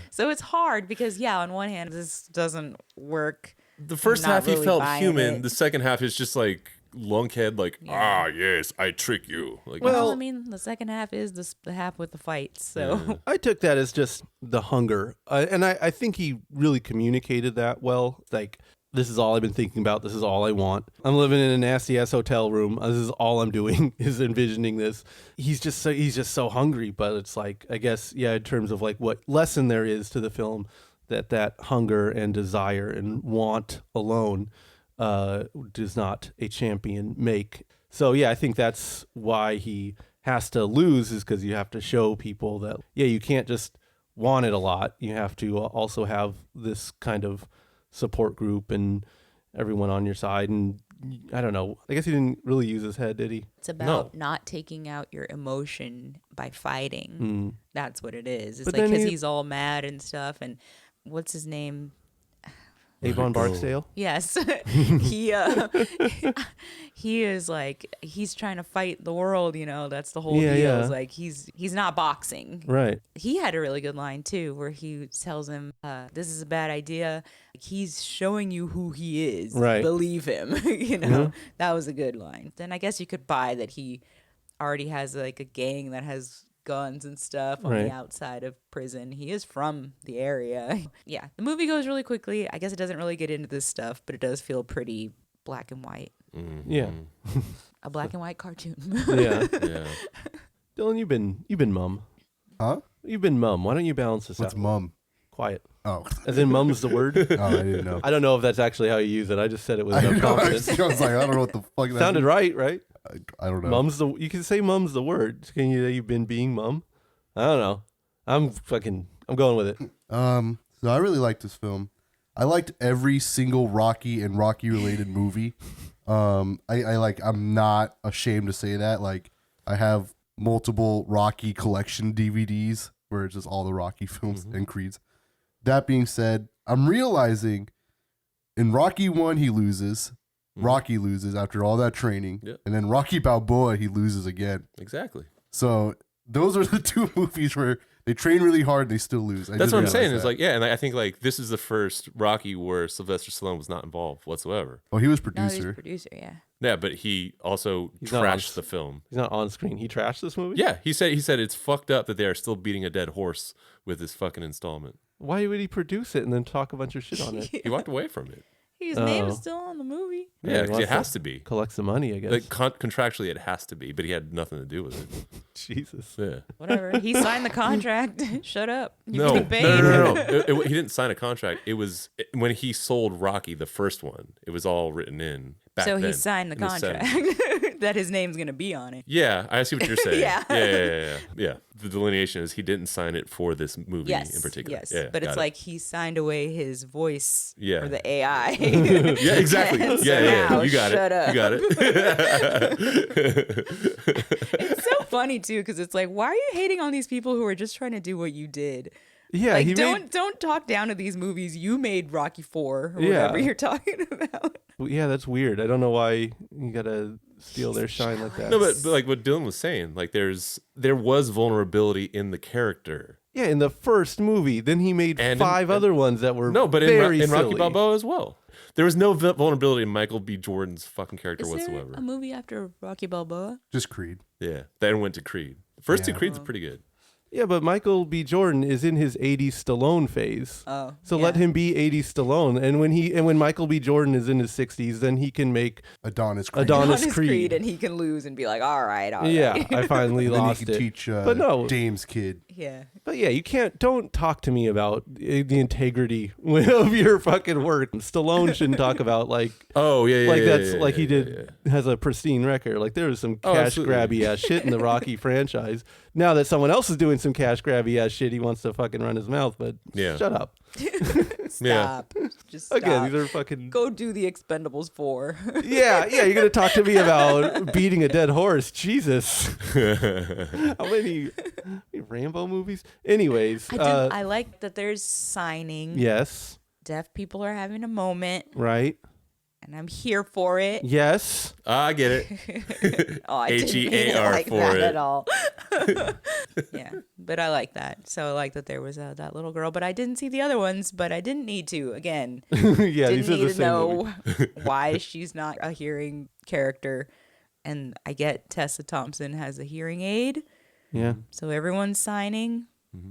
Speaker 3: So it's hard because on one hand, this doesn't work.
Speaker 4: The first half he felt human. The second half is just like. Lunkhead, like yes, I trick you. Like,
Speaker 3: well, I mean, the second half is the half with the fights. So
Speaker 2: I took that as just the hunger, and I think he really communicated that well. Like, this is all I've been thinking about. This is all I want. I'm living in a nasty ass hotel room. This is all I'm doing is envisioning this. He's just so hungry. But it's like, I guess, in terms of like what lesson there is to the film, that hunger and desire and want alone. Does not a champion make. So I think that's why he has to lose is because you have to show people that you can't just want it a lot. You have to also have this kind of support group and everyone on your side. And I don't know, I guess he didn't really use his head, did he?
Speaker 3: It's about not taking out your emotion by fighting. That's what it is. It's like because he's all mad and stuff. And what's his name?
Speaker 2: Avon Barksdale?
Speaker 3: Yes. He is like, he's trying to fight the world, that's the whole deal. Yeah. It's like, he's not boxing.
Speaker 2: Right.
Speaker 3: He had a really good line too, where he tells him, this is a bad idea. He's showing you who he is.
Speaker 2: Right.
Speaker 3: Believe him. That was a good line. Then I guess you could buy that he already has like a gang that has guns and stuff on the outside of prison. He is from the area. The movie goes really quickly. I guess it doesn't really get into this stuff, but it does feel pretty black and white.
Speaker 2: Yeah.
Speaker 3: A black and white cartoon.
Speaker 2: Yeah.
Speaker 4: Yeah.
Speaker 2: Dylan, you've been mum.
Speaker 5: Huh?
Speaker 2: You've been mum. Why don't you balance this
Speaker 5: What's
Speaker 2: out?
Speaker 5: mum?
Speaker 2: Quiet.
Speaker 5: Oh.
Speaker 2: As in mum's the word?
Speaker 5: Oh, I didn't know.
Speaker 2: I don't know if that's actually how you use it. I just said it with
Speaker 5: I
Speaker 2: no
Speaker 5: know,
Speaker 2: confidence.
Speaker 5: I was like, I don't know what the fuck that
Speaker 2: Sounded
Speaker 5: means.
Speaker 2: right?
Speaker 5: I don't know.
Speaker 2: Mum's you can say mum's the word. Can you say you've been being mum? I don't know. I'm going with it.
Speaker 5: So I really liked this film. I liked every single Rocky and Rocky related movie. I'm not ashamed to say that. Like, I have multiple Rocky collection DVDs where it's just all the Rocky films and Creeds. That being said, I'm realizing in Rocky 1 he loses. Rocky loses after all that training.
Speaker 4: Yep.
Speaker 5: And then Rocky Balboa he loses again.
Speaker 4: Exactly.
Speaker 5: So those are the two movies where they train really hard, they still lose.
Speaker 4: That's what I'm saying. It's like, yeah, and I think like this is the first Rocky where Sylvester Stallone was not involved whatsoever.
Speaker 5: Oh, he was
Speaker 3: No,
Speaker 5: producer.
Speaker 3: he's producer, yeah.
Speaker 4: Yeah, but he also
Speaker 2: He's not
Speaker 4: trashed
Speaker 2: on-
Speaker 4: the film.
Speaker 2: He's not on screen. He trashed this movie?
Speaker 4: Yeah, he said it's fucked up that they are still beating a dead horse with this fucking installment.
Speaker 2: Why would he produce it and then talk a bunch of shit on it?
Speaker 4: He walked away from it.
Speaker 3: His name
Speaker 2: Oh.
Speaker 3: is still on the movie.
Speaker 2: Yeah,
Speaker 4: Yeah,
Speaker 2: he
Speaker 4: 'cause
Speaker 2: wants
Speaker 4: it has
Speaker 2: to
Speaker 4: to be.
Speaker 2: Collect some money, I guess.
Speaker 4: Like contractually, it has to be, but he had nothing to do with it.
Speaker 2: Jesus.
Speaker 4: Yeah.
Speaker 3: Whatever. He signed the contract. Shut up. You're
Speaker 4: No,
Speaker 3: getting paid.
Speaker 4: no. He didn't sign a contract. It was when he sold Rocky, the first one. It was all written in. Back
Speaker 3: So
Speaker 4: then,
Speaker 3: he signed the
Speaker 4: in 70s.
Speaker 3: contract that his name's going to be on it.
Speaker 4: Yeah, I see what you're saying.
Speaker 3: Yeah.
Speaker 4: Yeah. The delineation is he didn't sign it for this movie
Speaker 3: Yes.
Speaker 4: in particular.
Speaker 3: Yes.
Speaker 4: Yeah,
Speaker 3: but it's
Speaker 4: got it.
Speaker 3: like he signed away his voice
Speaker 4: Yeah.
Speaker 3: for the AI.
Speaker 4: Yeah, exactly.
Speaker 3: And so
Speaker 4: Yeah.
Speaker 3: now,
Speaker 4: You got
Speaker 3: shut
Speaker 4: it.
Speaker 3: up.
Speaker 4: You got it.
Speaker 3: It's so funny too, because it's like, why are you hating on these people who are just trying to do what you did?
Speaker 2: Yeah,
Speaker 3: Like,
Speaker 2: he
Speaker 3: don't talk down to these movies. You made Rocky 4 or
Speaker 2: Yeah.
Speaker 3: whatever you're talking about.
Speaker 2: Yeah, that's weird. I don't know why you gotta steal their shine like that.
Speaker 4: No, but like what Dylan was saying, like there was vulnerability in the character.
Speaker 2: Yeah, in the first movie, then he made
Speaker 4: And in-
Speaker 2: five other ones that were
Speaker 4: No, but
Speaker 2: very
Speaker 4: in Rocky
Speaker 2: silly.
Speaker 4: Balboa as well. There was no vulnerability in Michael B. Jordan's fucking character
Speaker 3: Is there
Speaker 4: whatsoever.
Speaker 3: a movie after Rocky Balboa?
Speaker 5: Just Creed.
Speaker 4: Yeah, then went to Creed. The first two
Speaker 5: Yeah.
Speaker 4: Creeds are pretty good.
Speaker 2: Yeah, but Michael B. Jordan is in his 80s Stallone phase.
Speaker 3: Oh,
Speaker 2: So
Speaker 3: yeah.
Speaker 2: let him be 80s Stallone, and when Michael B. Jordan is in his 60s, then he can make
Speaker 5: Adonis Creed.
Speaker 2: Adonis
Speaker 3: Honest
Speaker 2: Creed.
Speaker 3: and he can lose and be like, all right.
Speaker 2: Yeah, I finally
Speaker 5: And then
Speaker 2: lost
Speaker 5: he could
Speaker 2: it.
Speaker 5: teach
Speaker 2: But no.
Speaker 5: Dame's kid.
Speaker 3: Yeah.
Speaker 2: But yeah, you don't talk to me about the integrity of your fucking work. Stallone shouldn't talk about like
Speaker 4: Oh yeah,
Speaker 2: that's
Speaker 4: yeah,
Speaker 2: like he
Speaker 4: yeah,
Speaker 2: did has a pristine record. Like there was some
Speaker 4: Oh,
Speaker 2: cash
Speaker 4: absolutely.
Speaker 2: grabby ass shit in the Rocky franchise. Now that someone else is doing some cash grabby ass shit, he wants to fucking run his mouth. But
Speaker 4: Yeah.
Speaker 2: shut up.
Speaker 3: Stop. Just stop.
Speaker 2: Again, these are fucking
Speaker 3: Go do the Expendables 4.
Speaker 2: yeah. You're gonna talk to me about beating a dead horse? Jesus. How many Rambo movies? Anyways,
Speaker 3: I like that there's signing.
Speaker 2: yes,
Speaker 3: Deaf people are having a moment,
Speaker 2: right,
Speaker 3: and I'm here for it.
Speaker 2: yes.
Speaker 4: I get it.
Speaker 3: Oh, I didn't mean it
Speaker 4: HEAR
Speaker 3: like
Speaker 4: for
Speaker 3: that
Speaker 4: it.
Speaker 3: at all. Yeah, but I like that. So I like that there was that little girl, but I didn't see the other ones. But I didn't need to. Again,
Speaker 2: Yeah, these
Speaker 3: didn't
Speaker 2: are the
Speaker 3: need to
Speaker 2: same
Speaker 3: know
Speaker 2: movie.
Speaker 3: why she's not a hearing character. And I get Tessa Thompson has a hearing aid,
Speaker 2: Yeah.
Speaker 3: so everyone's signing.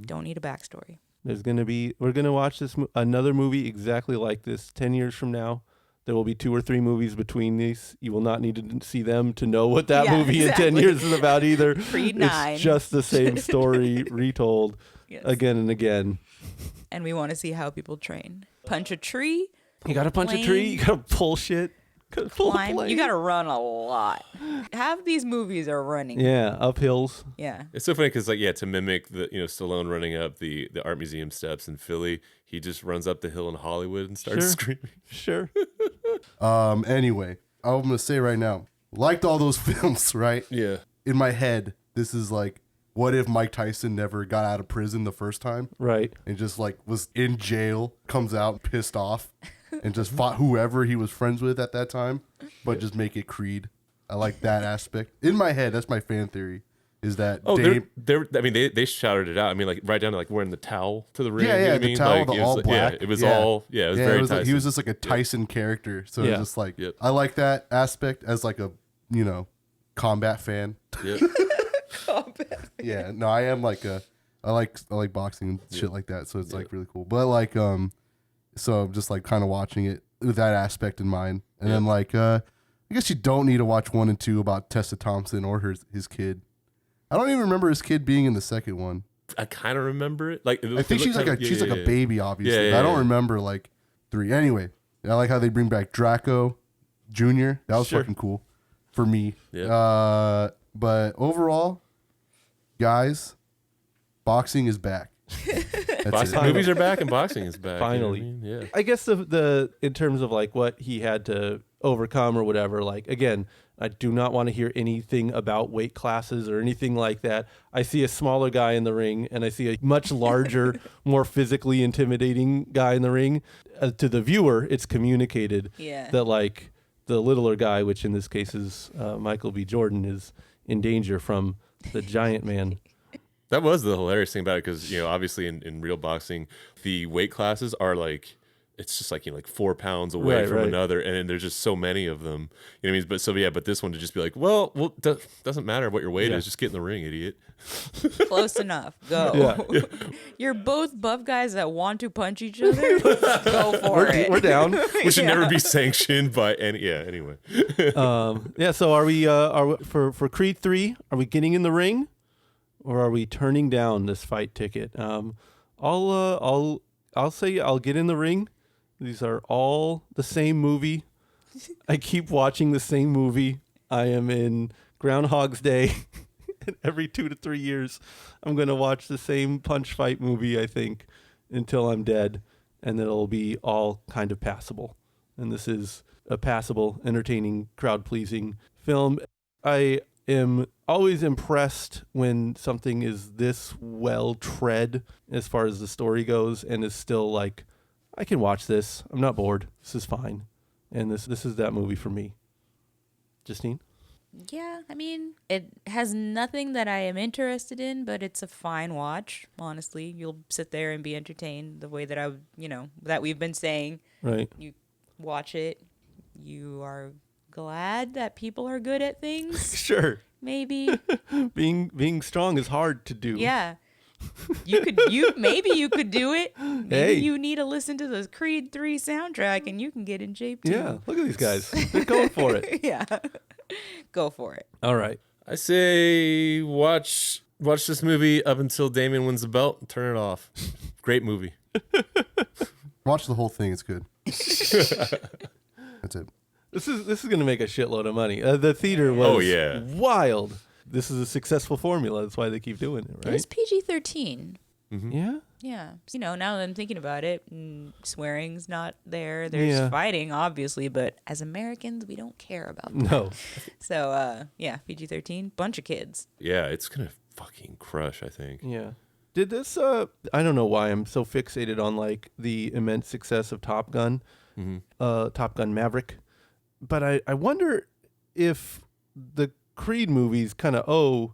Speaker 3: Don't need a backstory.
Speaker 2: We're gonna watch another movie exactly like this 10 years from now. There will be 2 or 3 movies between these. You will not need to see them to know what that
Speaker 3: Yeah,
Speaker 2: movie in 10
Speaker 3: exactly.
Speaker 2: years is about either.
Speaker 3: Creed 9.
Speaker 2: It's just the same story retold
Speaker 3: Yes.
Speaker 2: again and again.
Speaker 3: And we want to see how people train. Punch a tree.
Speaker 2: You gotta punch a tree.
Speaker 3: Plane.
Speaker 2: You gotta pull shit. Gotta pull a
Speaker 3: Climb.
Speaker 2: plane.
Speaker 3: You got to run a lot. Half these movies are running.
Speaker 2: Yeah, up hills.
Speaker 3: Yeah.
Speaker 4: It's so funny because, like, yeah, to mimic the Stallone running up the art museum steps in Philly, he just runs up the hill in Hollywood and starts
Speaker 2: Sure.
Speaker 4: screaming.
Speaker 2: Sure.
Speaker 5: Anyway, I'm gonna say right now, liked all those films, right?
Speaker 4: Yeah,
Speaker 5: In my head, this is like, what if Mike Tyson never got out of prison the first time
Speaker 2: Right.
Speaker 5: and just like was in jail, comes out pissed off, and just fought whoever he was friends with at that time, but just make it Creed. I like that aspect. In my head, that's my fan theory. Is that
Speaker 4: Oh,
Speaker 5: Dame?
Speaker 4: I mean, they shouted it out. I mean, like right down to like wearing the towel to the ring.
Speaker 5: Yeah,
Speaker 4: you know
Speaker 5: yeah,
Speaker 4: what I
Speaker 5: the
Speaker 4: mean?
Speaker 5: towel,
Speaker 4: like,
Speaker 5: the
Speaker 4: it was,
Speaker 5: all
Speaker 4: like-
Speaker 5: black.
Speaker 4: Yeah, it was
Speaker 5: Yeah.
Speaker 4: all. Yeah, it was
Speaker 5: Yeah,
Speaker 4: very
Speaker 5: it was like,
Speaker 4: Tyson.
Speaker 5: he was just like a Tyson character. So
Speaker 2: Yeah.
Speaker 5: it's just like
Speaker 4: Yep.
Speaker 5: I like that aspect as like a combat fan.
Speaker 4: Yep.
Speaker 5: Yeah, no, I am like I like boxing and shit like that, so it's like really cool. But like so I'm just like kind of watching it with that aspect in mind, and then like I guess you don't need to watch 1 and 2 about Tessa Thompson or his kid. I don't even remember his kid being in the second one.
Speaker 4: I kind of remember it. Like
Speaker 5: I think she's like a baby, obviously. But I don't remember like 3. Anyway, I like how they bring back Draco Jr. That was fucking cool for me.
Speaker 4: Yeah.
Speaker 5: But overall, guys, boxing is back.
Speaker 4: Movies are back and boxing is back.
Speaker 2: Finally.
Speaker 4: You know what I mean? Yeah.
Speaker 2: I guess the in terms of like what he had to overcome or whatever, like again, I do not want to hear anything about weight classes or anything like that. I see a smaller guy in the ring and I see a much larger, more physically intimidating guy in the ring. To the viewer, it's communicated that like the littler guy, which in this case is Michael B. Jordan, is in danger from the giant man.
Speaker 4: That was the hilarious thing about it because, you know, obviously in real boxing, the weight classes are like, it's just like, you know, like 4 pounds away from another. And then there's just so many of them. You know what I mean? But this one to just be like, well, doesn't matter what your weight is. Just get in the ring, idiot.
Speaker 3: Close enough. Go. Yeah. You're both buff guys that want to punch each other. Go for it.
Speaker 2: We're down.
Speaker 4: We should never be sanctioned by any. Yeah. Anyway.
Speaker 2: So are we for Creed 3? Are we getting in the ring, or are we turning down this fight ticket? I'll say I'll get in the ring. These are all the same movie. I keep watching the same movie. I am in Groundhog's Day. And every 2 to 3 years, I'm going to watch the same punch fight movie, I think, until I'm dead. And it'll be all kind of passable. And this is a passable, entertaining, crowd-pleasing film. I am always impressed when something is this well tread as far as the story goes and is still like, I can watch this. I'm not bored. This is fine. And this is that movie for me. Justine?
Speaker 3: Yeah, I mean, it has nothing that I am interested in, but it's a fine watch, honestly. You'll sit there and be entertained the way that that we've been saying.
Speaker 2: Right.
Speaker 3: You watch it. You are glad that people are good at things.
Speaker 2: Sure.
Speaker 3: Maybe.
Speaker 2: Being strong is hard to do.
Speaker 3: Yeah. Maybe you could do it. Maybe you need to listen to the Creed 3 soundtrack and you can get in shape too.
Speaker 2: Yeah, look at these guys. They're going for it.
Speaker 3: Yeah. Go for it.
Speaker 2: All right.
Speaker 4: I say watch this movie up until Damien wins the belt and turn it off. Great movie.
Speaker 5: Watch the whole thing. It's good. That's it.
Speaker 2: This is going to make a shitload of money. The theater was wild. This is a successful formula. That's why they keep doing it, right?
Speaker 3: It's PG-13.
Speaker 2: Mm-hmm. Yeah?
Speaker 3: Yeah. Now that I'm thinking about it, swearing's not there. There's fighting, obviously, but as Americans, we don't care about that.
Speaker 2: No.
Speaker 3: So, PG-13, bunch of kids.
Speaker 4: Yeah, it's going to fucking crush, I think.
Speaker 2: Yeah. Did this, I don't know why I'm so fixated on, like, the immense success of Top Gun, Top Gun Maverick. But I wonder if the Creed movies kind of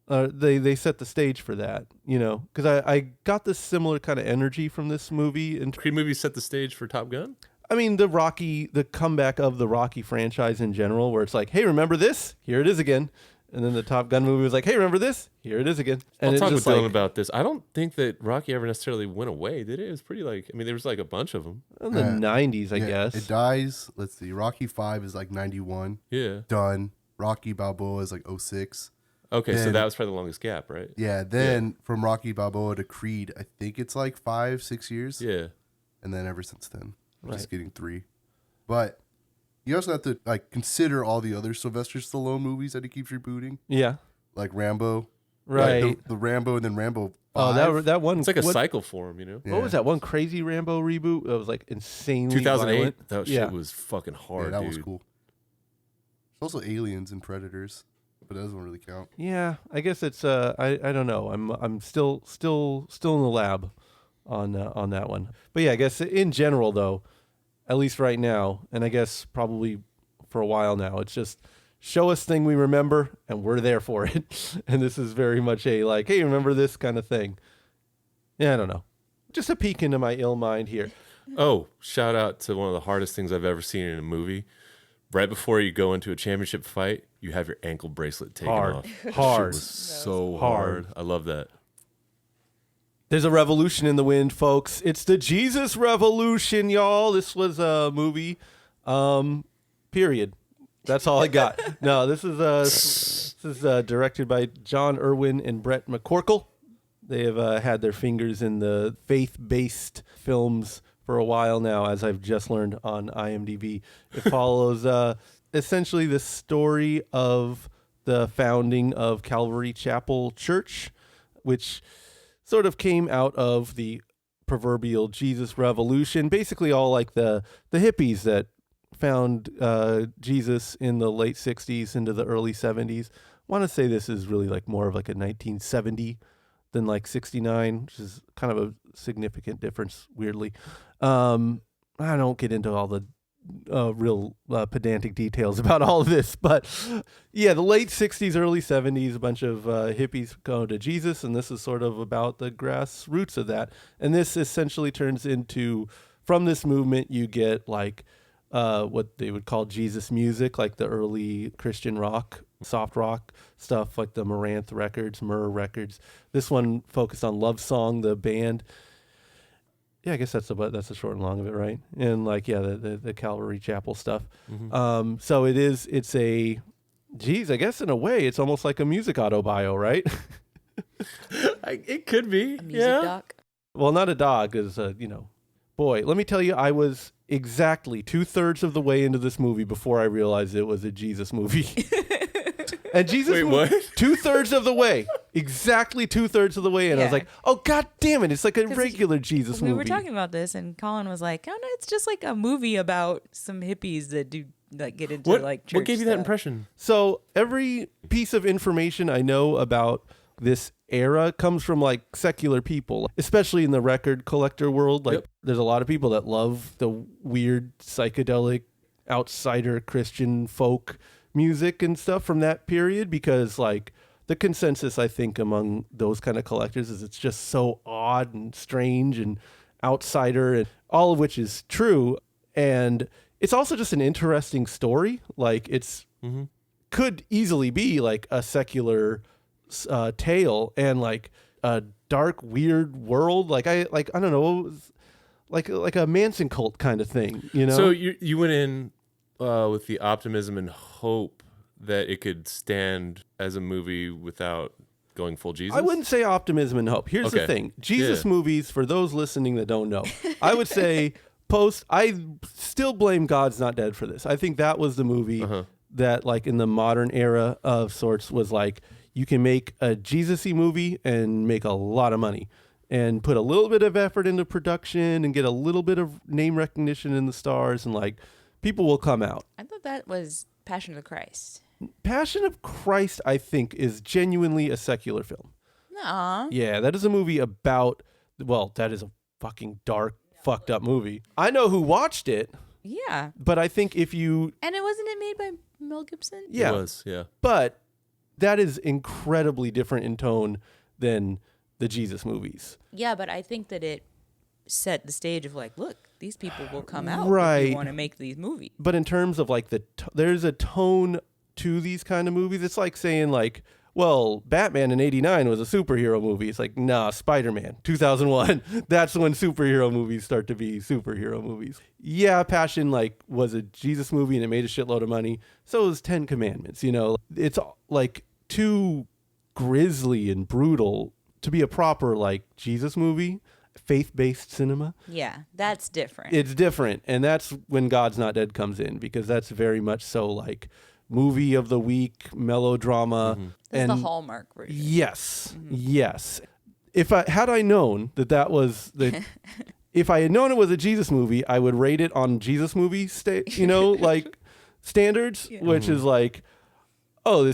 Speaker 2: they set the stage for that, because I got this similar kind of energy from this movie. And
Speaker 4: Creed movies set the stage for Top Gun?
Speaker 2: I mean, the comeback of the Rocky franchise in general, where it's like, hey, remember this? Here it is again. And then the Top Gun movie was like, hey, remember this? Here it is again. And
Speaker 4: I'll talk with Dylan about this. I don't think that Rocky ever necessarily went away, did it? It was pretty there was like a bunch of them.
Speaker 2: In the 90s, I guess.
Speaker 5: It dies. Let's see. Rocky 5 is like 91.
Speaker 4: Yeah.
Speaker 5: Done. Rocky Balboa is like 06.
Speaker 4: Okay, so that was probably the longest gap, right?
Speaker 5: Yeah, then from Rocky Balboa to Creed, I think it's like 5-6 years.
Speaker 4: Yeah.
Speaker 5: And then ever since then, I'm just getting 3. But you also have to consider all the other Sylvester Stallone movies that he keeps rebooting.
Speaker 2: Yeah.
Speaker 5: Like Rambo.
Speaker 2: Right.
Speaker 5: Like the Rambo and then Rambo 5.
Speaker 2: Oh, that one.
Speaker 4: It's like a cycle for him,
Speaker 2: Yeah. What was that one crazy Rambo reboot? That was like insanely
Speaker 4: 2008.
Speaker 2: violent.
Speaker 4: That shit was fucking hard,
Speaker 5: that was cool. There's also Aliens and Predators, but that doesn't really count.
Speaker 2: Yeah, I guess it's I don't know. I'm still in the lab on that one. But yeah, I guess in general though, at least right now, and I guess probably for a while now, it's just show us thing we remember and we're there for it. And this is very much a like, hey, remember this kind of thing. Yeah, I don't know. Just a peek into my ill mind here.
Speaker 4: Oh, shout out to one of the hardest things I've ever seen in a movie. Right before you go into a championship fight, you have your ankle bracelet taken off.
Speaker 2: Hard.
Speaker 4: It was so hard. I love that.
Speaker 2: There's a revolution in the wind, folks. It's the Jesus Revolution, y'all. This was a movie, period. That's all I got. No, this is directed by John Irwin and Brett McCorkle. They have had their fingers in the faith-based films for a while now, as I've just learned on IMDb. It follows essentially the story of the founding of Calvary Chapel Church, which sort of came out of the proverbial Jesus revolution. Basically all like the hippies that found Jesus in the late 60s into the early 70s. I want to say this is really like more of like a 1970 than like 69, which is kind of a significant difference, weirdly. I don't get into all the real pedantic details about all of this, but yeah, the late 60s, early 70s, a bunch of hippies go to Jesus, and this is sort of about the grassroots of that. And this essentially turns into, from this movement, you get like what they would call Jesus music, like the early Christian rock, soft rock stuff, like the Maranthe records, Myrrh records. This one focused on Love Song, the band. Yeah, I guess that's the short and long of it, right? And like, yeah, the Calvary Chapel stuff.
Speaker 4: Mm-hmm.
Speaker 2: So I guess in a way, it's almost like a music autobio, right?
Speaker 4: It could be.
Speaker 3: A music doc.
Speaker 2: Well, not a dog, is boy, let me tell you, I was exactly 2/3 of the way into this movie before I realized it was a Jesus movie. And Jesus,
Speaker 4: wait, what?
Speaker 2: 2/3 of the way, exactly 2/3 of the way, and I was
Speaker 3: Yeah.
Speaker 2: like, "Oh God damn it! It's like a regular Jesus movie."
Speaker 3: We were talking about this, and Colin was like, "Oh no, it's just like a movie about some hippies that do like get into like church
Speaker 4: What gave you that
Speaker 3: stuff."
Speaker 4: impression?
Speaker 2: So every piece of information I know about this era comes from like secular people, especially in the record collector world. Like, there's a lot of people that love the weird psychedelic outsider Christian folk music and stuff from that period, because like the consensus I think among those kind of collectors is it's just so odd and strange and outsider, and all of which is true. And it's also just an interesting story. Like it's could easily be like a secular tale and like a dark, weird world. Like I don't know, like a Manson cult kind of thing, you know?
Speaker 4: So you went in with the optimism and hope that it could stand as a movie without going full Jesus?
Speaker 2: I wouldn't say optimism and hope. Here's the thing. Jesus movies, for those listening that don't know, I would say I still blame God's Not Dead for this. I think that was the movie that like in the modern era of sorts was like, you can make a Jesus-y movie and make a lot of money and put a little bit of effort into production and get a little bit of name recognition in the stars, and like people will come out.
Speaker 3: I thought that was Passion of the Christ.
Speaker 2: Passion of Christ, I think, is genuinely a secular film.
Speaker 3: Aw.
Speaker 2: Yeah, that is a movie about, well, that is a fucking dark, fucked up movie. I know who watched it,
Speaker 3: Yeah.
Speaker 2: but I think if you...
Speaker 3: And wasn't it made by Mel Gibson?
Speaker 2: Yeah.
Speaker 4: It was, yeah.
Speaker 2: But that is incredibly different in tone than the Jesus movies.
Speaker 3: Yeah, but I think that it set the stage of like, look, these people will come out if
Speaker 2: Right.
Speaker 3: you want to make these movies.
Speaker 2: But in terms of like there's a tone to these kind of movies. It's like saying like, well, Batman in '89 was a superhero movie. It's like, nah, Spider-Man 2001. That's when superhero movies start to be superhero movies. Yeah, Passion like was a Jesus movie and it made a shitload of money. So was 10 Commandments. You know, it's like too grisly and brutal to be a proper like Jesus movie. Faith-based cinema.
Speaker 3: Yeah, that's different.
Speaker 2: It's different, and that's when God's Not Dead comes in, because that's very much so like movie of the week, melodrama.
Speaker 3: That's the Hallmark version.
Speaker 2: Yes, yes. If I had known that was the, if I had known it was a Jesus movie, I would rate it on Jesus movie like standards, which is like, oh,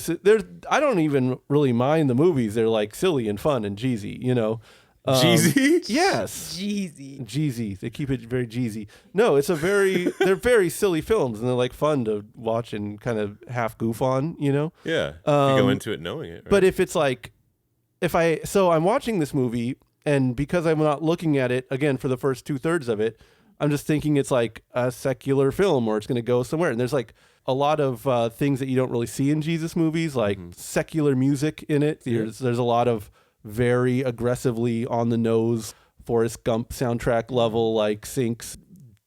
Speaker 2: I don't even really mind the movies. They're like silly and fun and cheesy, you know.
Speaker 4: Jeezy?
Speaker 2: Yes.
Speaker 3: Jeezy.
Speaker 2: Jeezy. They keep it very Jeezy. No, they're very silly films, and they're like fun to watch and kind of half goof on, you know?
Speaker 4: Yeah. You go into it knowing it, right?
Speaker 2: But if it's like, so I'm watching this movie, and because I'm not looking at it, again, for the first 2/3 of it, I'm just thinking it's like a secular film or it's going to go somewhere. And there's like a lot of things that you don't really see in Jesus movies, like secular music in it. There's a lot of very aggressively on the nose Forrest Gump soundtrack level like syncs,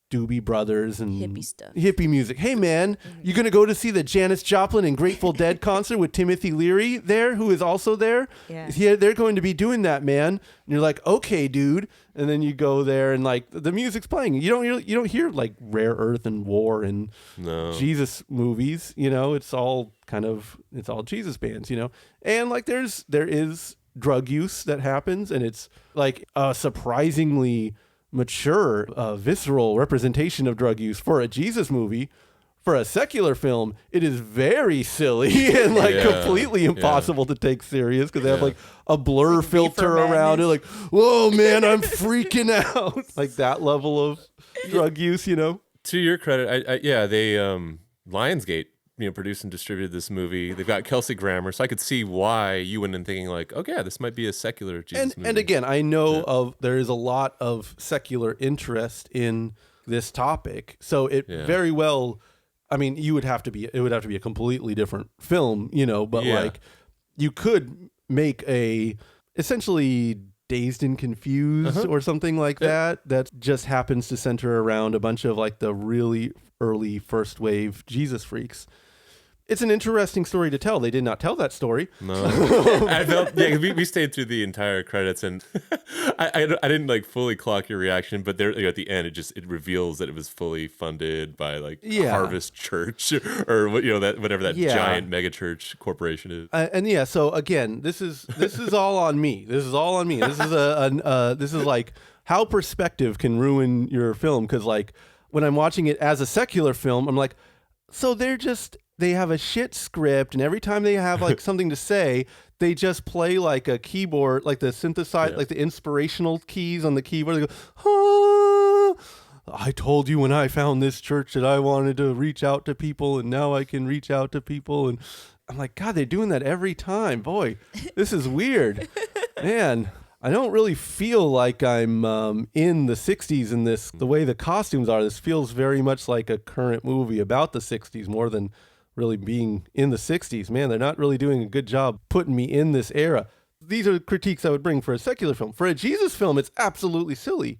Speaker 2: Doobie Brothers and
Speaker 3: Hippie stuff.
Speaker 2: hippie music. Hey man, you gonna go to see the Janis Joplin and Grateful Dead concert with Timothy Leary there, who is also there?
Speaker 3: Yeah.
Speaker 2: They're going to be doing that, man. And you're like, okay, dude. And then you go there and like the music's playing. You don't hear like Rare Earth and War and Jesus movies. It's all Jesus bands. And like there is drug use that happens, and it's like a surprisingly mature, visceral representation of drug use for a Jesus movie. For a secular film, it is very silly and like completely impossible to take serious because they have like a blur filter around it. Like, whoa, man, I'm freaking out. Like that level of drug use, To
Speaker 4: your credit, they Lionsgate, produced and distributed this movie. They've got Kelsey Grammer, so I could see why you went in thinking like, okay, yeah, this might be a secular Jesus movie.
Speaker 2: And again, I know there is a lot of secular interest in this topic, so it very well. I mean, it would have to be a completely different film, but like you could make a essentially Dazed and Confused or something like that just happens to center around a bunch of like the really early first wave Jesus freaks. It's an interesting story to tell. They did not tell that story.
Speaker 4: No, I felt we stayed through the entire credits, and I didn't like fully clock your reaction, but there at the end it reveals that it was fully funded by like Harvest Church or whatever that giant mega church corporation is.
Speaker 2: So again, this is all on me. This is all on me. This is this is like how perspective can ruin your film, because like when I'm watching it as a secular film, I'm like, so they have a shit script, and every time they have like something to say, they just play like a keyboard, like the synthesizer, like the inspirational keys on the keyboard. They go, I told you when I found this church that I wanted to reach out to people, and now I can reach out to people. And I'm like, God, they're doing that every time. Boy, this is weird. Man, I don't really feel like I'm in the 60s in this. The way the costumes are, this feels very much like a current movie about the 60s more than really being in the 60s. Man, they're not really doing a good job putting me in this era. These are critiques I would bring for a secular film. For a Jesus film, it's absolutely silly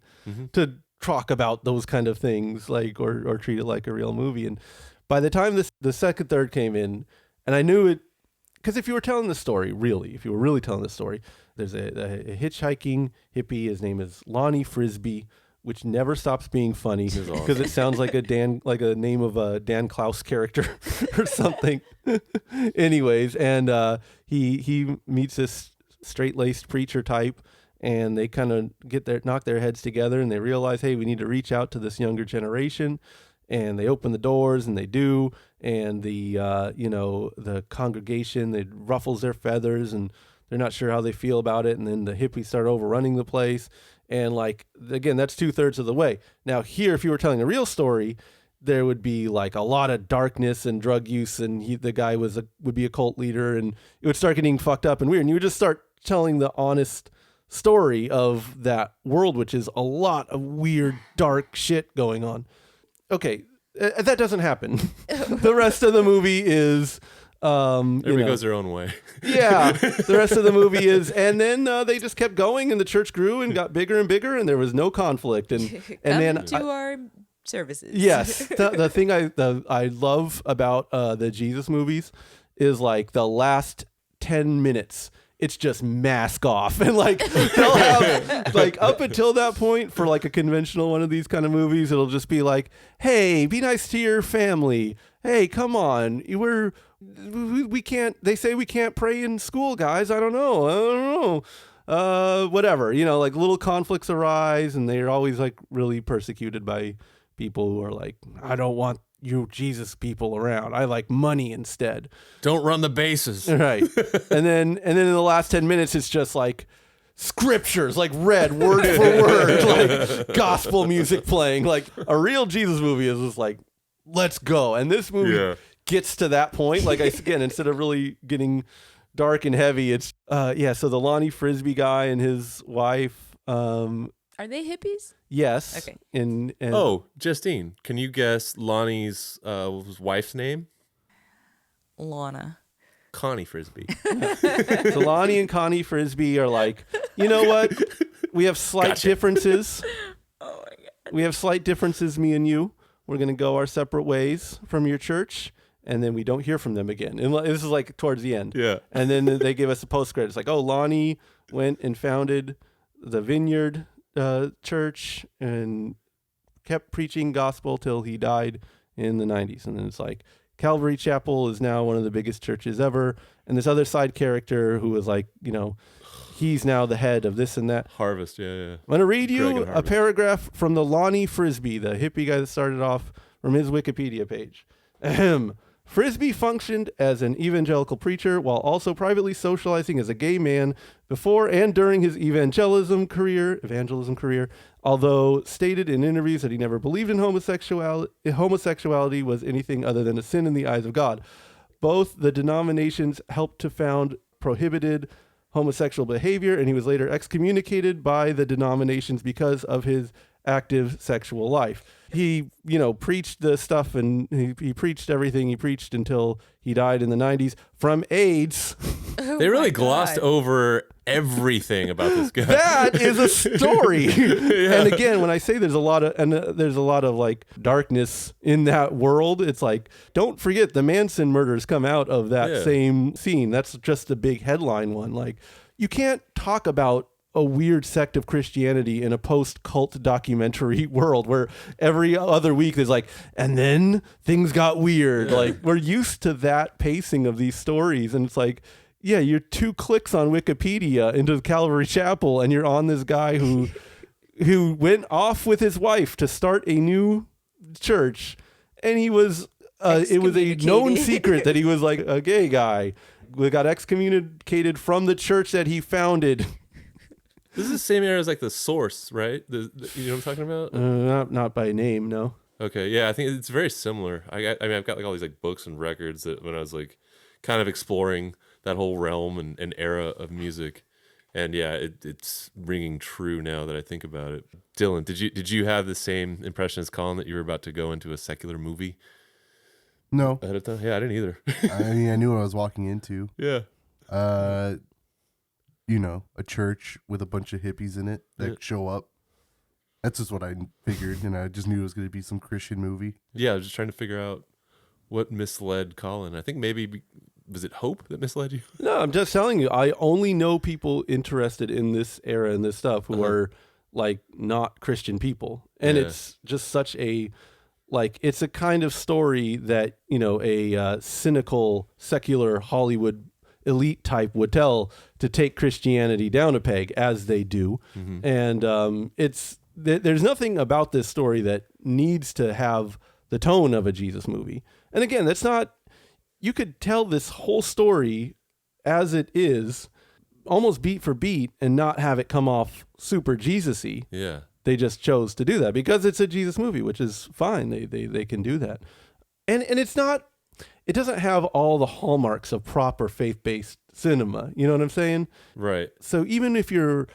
Speaker 2: to talk about those kind of things, like or treat it like a real movie. And by the time the second third came in, and I knew it, because if you were telling the story, if you were really telling the story, there's a hitchhiking hippie. His name is Lonnie Frisbee, which never stops being funny because it sounds like a name of a Dan Klaus character or something. Anyways, and he meets this straight-laced preacher type, and they kind of knock their heads together, and they realize, hey, we need to reach out to this younger generation. And they open the doors, and they do, and the congregation, it ruffles their feathers, and they're not sure how they feel about it. And then the hippies start overrunning the place. And like, again, that's 2/3 of the way. Now here, if you were telling a real story, there would be like a lot of darkness and drug use, and the guy would be a cult leader, and it would start getting fucked up and weird. And you would just start telling the honest story of that world, which is a lot of weird, dark shit going on. Okay, that doesn't happen. The rest of the movie is...
Speaker 4: Everybody goes their own way.
Speaker 2: Yeah, the rest of the movie is, and then they just kept going, and the church grew and got bigger and bigger, and there was no conflict. And then
Speaker 3: our services.
Speaker 2: Yes, the thing I love about the Jesus movies is like the last 10 minutes. It's just mask off, and like they'll have like up until that point for like a conventional one of these kind of movies, it'll just be like, hey, be nice to your family. Hey, come on, we can't. They say we can't pray in school, guys. I don't know. Whatever, like little conflicts arise, and they're always like really persecuted by people who are like, I don't want you Jesus people around. I like money instead.
Speaker 4: Don't run the bases.
Speaker 2: Right. and then in the last 10 minutes, it's just like scriptures, like read word for word, like gospel music playing. Like a real Jesus movie is just like, let's go. And this movie gets to that point. Like again, instead of really getting dark and heavy, it's so the Lonnie Frisbee guy and his wife,
Speaker 3: are they hippies?
Speaker 2: Yes.
Speaker 3: Okay.
Speaker 2: And
Speaker 4: Justine, can you guess Lonnie's wife's name?
Speaker 3: Lana.
Speaker 4: Connie Frisbee.
Speaker 2: So Lonnie and Connie Frisbee are like, you know what? We have slight differences.
Speaker 3: Oh my
Speaker 2: we have slight differences, me and you. We're going to go our separate ways from your church. And then we don't hear from them again. And this is like towards the end.
Speaker 4: Yeah.
Speaker 2: And then they give us a post-credit. It's like, oh, Lonnie went and founded the Vineyard Church and kept preaching gospel till he died in the 90s. And then it's like, Calvary Chapel is now one of the biggest churches ever. And this other side character who was like, he's now the head of this and that.
Speaker 4: Harvest, yeah.
Speaker 2: I'm going to read
Speaker 4: Greg
Speaker 2: you
Speaker 4: and
Speaker 2: a
Speaker 4: Harvest.
Speaker 2: paragraph from the Lonnie Frisbee, the hippie guy that started off, from his Wikipedia page. Ahem. Frisbee functioned as an evangelical preacher while also privately socializing as a gay man before and during his evangelism career, although stated in interviews that he never believed in homosexuality was anything other than a sin in the eyes of God. Both the denominations helped to found prohibited homosexual behavior, and he was later excommunicated by the denominations because of his active sexual life. He, preached the stuff, and he preached everything he preached until he died in the 90s from AIDS.
Speaker 4: They really glossed over everything about this guy.
Speaker 2: That is a story. And again, when I say there's a lot of like darkness in that world, it's like, don't forget the Manson murders come out of that same scene. That's just the big headline one. Like, you can't talk about a weird sect of Christianity in a post-cult documentary world where every other week there's like, and then things got weird. Like, we're used to that pacing of these stories, and it's like, yeah, you're 2 clicks on Wikipedia into Calvary Chapel, and you're on this guy who went off with his wife to start a new church, and he was it was a known secret that he was like a gay guy. We got excommunicated from the church that he founded.
Speaker 4: This is the same era as like The Source, right? You know what I'm talking about?
Speaker 2: Not by name, no.
Speaker 4: Okay, yeah, I think it's very similar. I've got like all these like books and records that when I was like kind of exploring that whole realm and era of music, and yeah, it's ringing true now that I think about it. Dylan, did you have the same impression as Colin that you were about to go into a secular movie?
Speaker 5: No.
Speaker 4: Ahead of time? Yeah, I didn't either.
Speaker 5: I mean, I knew what I was walking into.
Speaker 4: Yeah.
Speaker 5: A church with a bunch of hippies in it that show up. That's just what I figured, and I just knew it was going to be some Christian movie.
Speaker 4: Yeah, I was just trying to figure out what misled Colin. I think maybe, was it hope that misled you?
Speaker 2: No, I'm just telling you, I only know people interested in this era and this stuff who are like not Christian people. And it's just such a, like, it's a kind of story that, a cynical, secular Hollywood elite type would tell to take Christianity down a peg, as they do. Mm-hmm. And there's nothing about this story that needs to have the tone of a Jesus movie. And again, that's not, you could tell this whole story as it is, almost beat for beat, and not have it come off super Jesus-y.
Speaker 4: Yeah.
Speaker 2: They just chose to do that because it's a Jesus movie, which is fine. They can do that. And it's not, it doesn't have all the hallmarks of proper faith-based cinema. You know what I'm saying?
Speaker 4: Right.
Speaker 2: So even if you're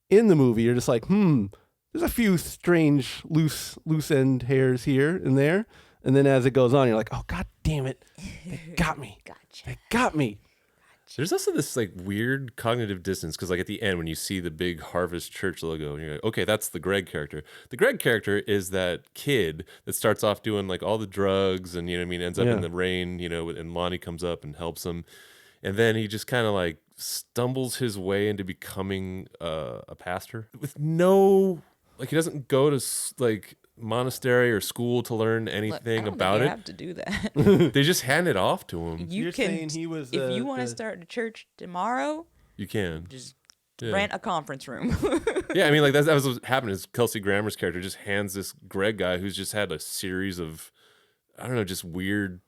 Speaker 2: in the movie, you're just like, there's a few strange loose end hairs here and there. And then as it goes on, you're like, oh, God damn it. They got me.
Speaker 3: Gotcha.
Speaker 2: They got me.
Speaker 4: There's also this like weird cognitive dissonance because like at the end when you see the big Harvest Church logo and you're like, okay, that's the Greg character. The Greg character is that kid that starts off doing like all the drugs and ends up in the rain, and Lonnie comes up and helps him, and then he just kind of like stumbles his way into becoming a pastor with no, like, he doesn't go to like monastery or school to learn anything about it.
Speaker 3: You have to do that.
Speaker 4: They just hand it off to him.
Speaker 2: You're saying he was
Speaker 3: if you want to start a church tomorrow,
Speaker 4: you can
Speaker 3: just rent a conference room.
Speaker 4: Yeah, I mean, like that was what happened. Is Kelsey Grammer's character just hands this Greg guy who's just had a series of, I don't know, just weird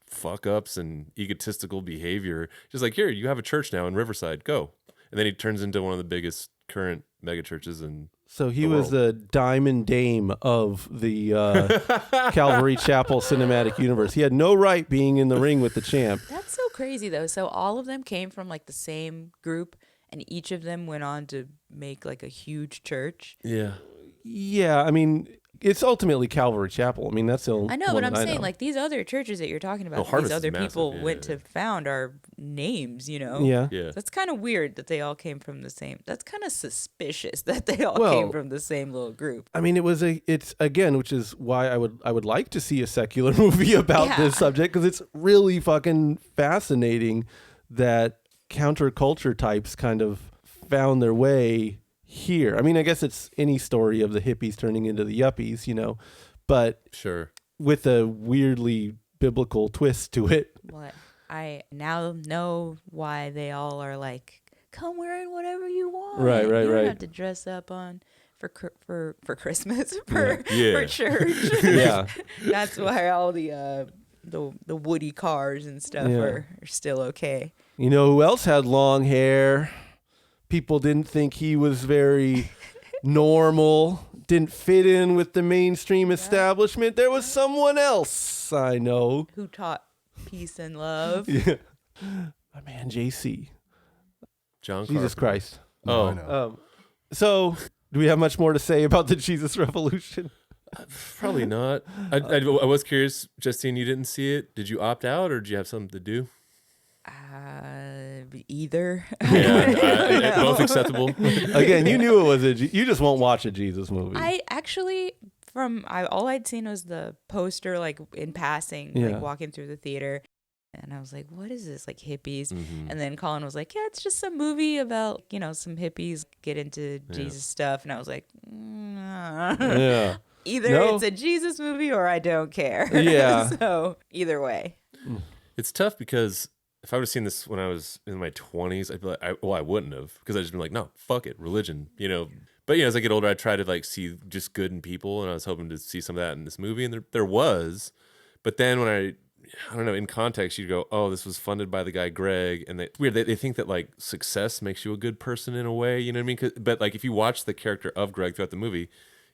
Speaker 4: fuck ups and egotistical behavior. Just like, here, you have a church now in Riverside, go. And then he turns into one of the biggest current mega churches in.
Speaker 2: So he was the Diamond Dame of the Calvary Chapel cinematic universe. He had no right being in the ring with the champ.
Speaker 3: That's so crazy, though. So all of them came from like the same group, and each of them went on to make like a huge church.
Speaker 4: Yeah.
Speaker 2: Yeah, I mean, it's ultimately Calvary Chapel. I mean, that's the only
Speaker 3: I know,
Speaker 2: one
Speaker 3: but I'm
Speaker 2: that I
Speaker 3: saying
Speaker 2: know.
Speaker 3: like these other churches that you're talking about,
Speaker 4: Oh,
Speaker 3: that
Speaker 4: Harvest
Speaker 3: these
Speaker 4: is
Speaker 3: other
Speaker 4: massive.
Speaker 3: people
Speaker 4: Yeah,
Speaker 3: went
Speaker 4: yeah.
Speaker 3: to found are names, you know?
Speaker 2: Yeah.
Speaker 4: Yeah.
Speaker 3: That's kind of weird that they all came from the same. That's kind of suspicious that they all
Speaker 2: Well,
Speaker 3: came from the same little group.
Speaker 2: I mean, it's again, which is why I would like to see a secular movie about this subject, because it's really fucking fascinating that counterculture types kind of found their way here. I mean, I guess it's any story of the hippies turning into the yuppies, you know, but
Speaker 4: Sure.
Speaker 2: with a weirdly biblical twist to it.
Speaker 3: What I now know why they all are like, come wearing whatever you want.
Speaker 2: Right,
Speaker 3: You don't
Speaker 2: right.
Speaker 3: have to dress up on for Christmas for
Speaker 4: Yeah.
Speaker 3: church.
Speaker 2: Yeah.
Speaker 3: That's why all the woody cars and stuff
Speaker 2: Yeah.
Speaker 3: are still okay.
Speaker 2: You know who else had long hair? People didn't think he was very normal, didn't fit in with the mainstream establishment. There was someone else I know.
Speaker 3: Who taught peace and love?
Speaker 2: Yeah. My man, JC.
Speaker 4: John
Speaker 2: Jesus
Speaker 4: Carpenter.
Speaker 2: Christ.
Speaker 5: No, I
Speaker 4: Oh,
Speaker 5: know.
Speaker 2: So, do we have much more to say about the Jesus Revolution?
Speaker 4: probably not. I was curious, Justine, you didn't see it. Did you opt out or did you have something to do?
Speaker 3: Either.
Speaker 4: Yeah, both acceptable.
Speaker 2: Again, you knew it was you just won't watch a Jesus movie.
Speaker 3: I actually, all I'd seen was the poster, like in passing,
Speaker 2: Yeah.
Speaker 3: like walking through the theater. And I was like, what is this? Like hippies.
Speaker 4: Mm-hmm.
Speaker 3: And then Colin was like, yeah, it's just some movie about, you know, some hippies get into Jesus stuff. And I was like,
Speaker 2: Yeah.
Speaker 3: either
Speaker 2: No.
Speaker 3: it's a Jesus movie or I don't care.
Speaker 2: Yeah.
Speaker 3: So either way.
Speaker 4: It's tough because if I would have seen this when I was in my 20s, I'd be like, I wouldn't have, because I'd just been like, no, fuck it, religion, you know. But you know, as I get older, I try to like see just good in people, and I was hoping to see some of that in this movie, and there was. But then when I don't know, in context, you'd go, oh, this was funded by the guy Greg, and they think that like success makes you a good person in a way, you know what I mean? But like if you watch the character of Greg throughout the movie,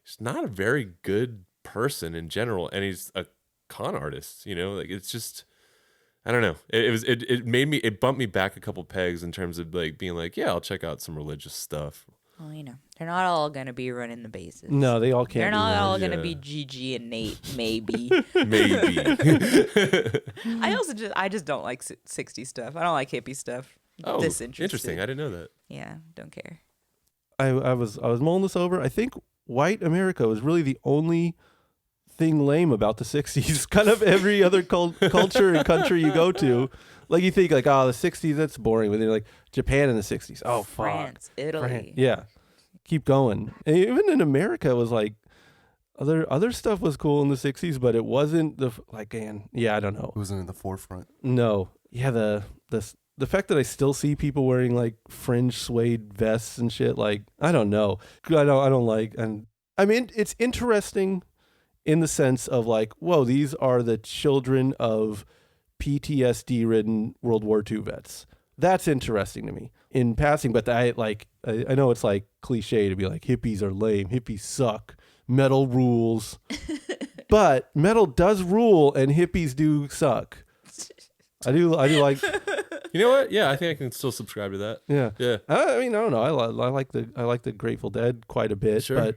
Speaker 4: he's not a very good person in general, and he's a con artist, you know. Like it's just, I don't know. It bumped me back a couple pegs in terms of like being like, yeah, I'll check out some religious stuff.
Speaker 3: Well, you know, they're not all going to be running the bases.
Speaker 2: No, they all can't.
Speaker 3: They're
Speaker 2: do
Speaker 3: not
Speaker 2: that.
Speaker 3: all going to
Speaker 4: Yeah.
Speaker 3: be Gigi and Nate, maybe.
Speaker 4: Maybe.
Speaker 3: I just don't like 60s stuff. I don't like hippie stuff.
Speaker 4: Oh,
Speaker 3: This
Speaker 4: interesting. I didn't know that.
Speaker 3: Yeah, don't care.
Speaker 2: I was mulling this over. I think white America was really the only thing lame about the 60s. Kind of every other culture and country you go to, like you think like, oh, the 60s, that's boring. But then like Japan in the 60s, oh fuck,
Speaker 3: France, Italy.
Speaker 2: yeah, keep going. And even in America, it was like other stuff was cool in the 60s, but it wasn't I don't know.
Speaker 5: It wasn't in the forefront.
Speaker 2: No, yeah, the fact that I still see people wearing like fringe suede vests and shit, like I don't know, I don't like, and I mean it's interesting in the sense of like, whoa, these are the children of PTSD-ridden World War II vets. That's interesting to me in passing, but I know it's like cliche to be like hippies are lame, hippies suck, metal rules, but metal does rule and hippies do suck. I do like.
Speaker 4: You know what? Yeah, I think I can still subscribe to that.
Speaker 2: Yeah.
Speaker 4: Yeah.
Speaker 2: I mean, I don't know. I like the Grateful Dead quite a bit,
Speaker 4: Sure.
Speaker 2: but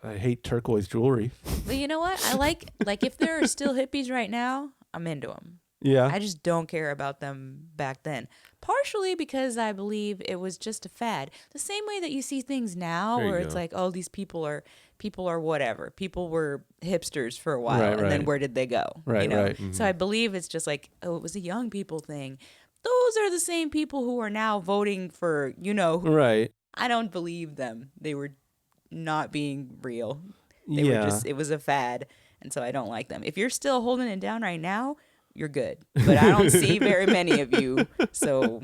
Speaker 2: I hate turquoise jewelry.
Speaker 3: But you know what? I like if there are still hippies right now, I'm into them.
Speaker 2: Yeah.
Speaker 3: I just don't care about them back then. Partially because I believe it was just a fad. The same way that you see things now
Speaker 4: There you
Speaker 3: where it's
Speaker 4: go.
Speaker 3: like, oh, these people are whatever. People were hipsters for a while,
Speaker 2: Right,
Speaker 3: and then
Speaker 2: right.
Speaker 3: where did they go?
Speaker 2: Right,
Speaker 3: you know?
Speaker 2: right.
Speaker 3: So I believe it's just like, oh, it was a young people thing. Those are the same people who are now voting for, you know,
Speaker 2: Right.
Speaker 3: I don't believe them. They were not being real. They
Speaker 2: Yeah.
Speaker 3: were just, it was a fad. And so I don't like them. If you're still holding it down right now, you're good. But I don't see very many of you. So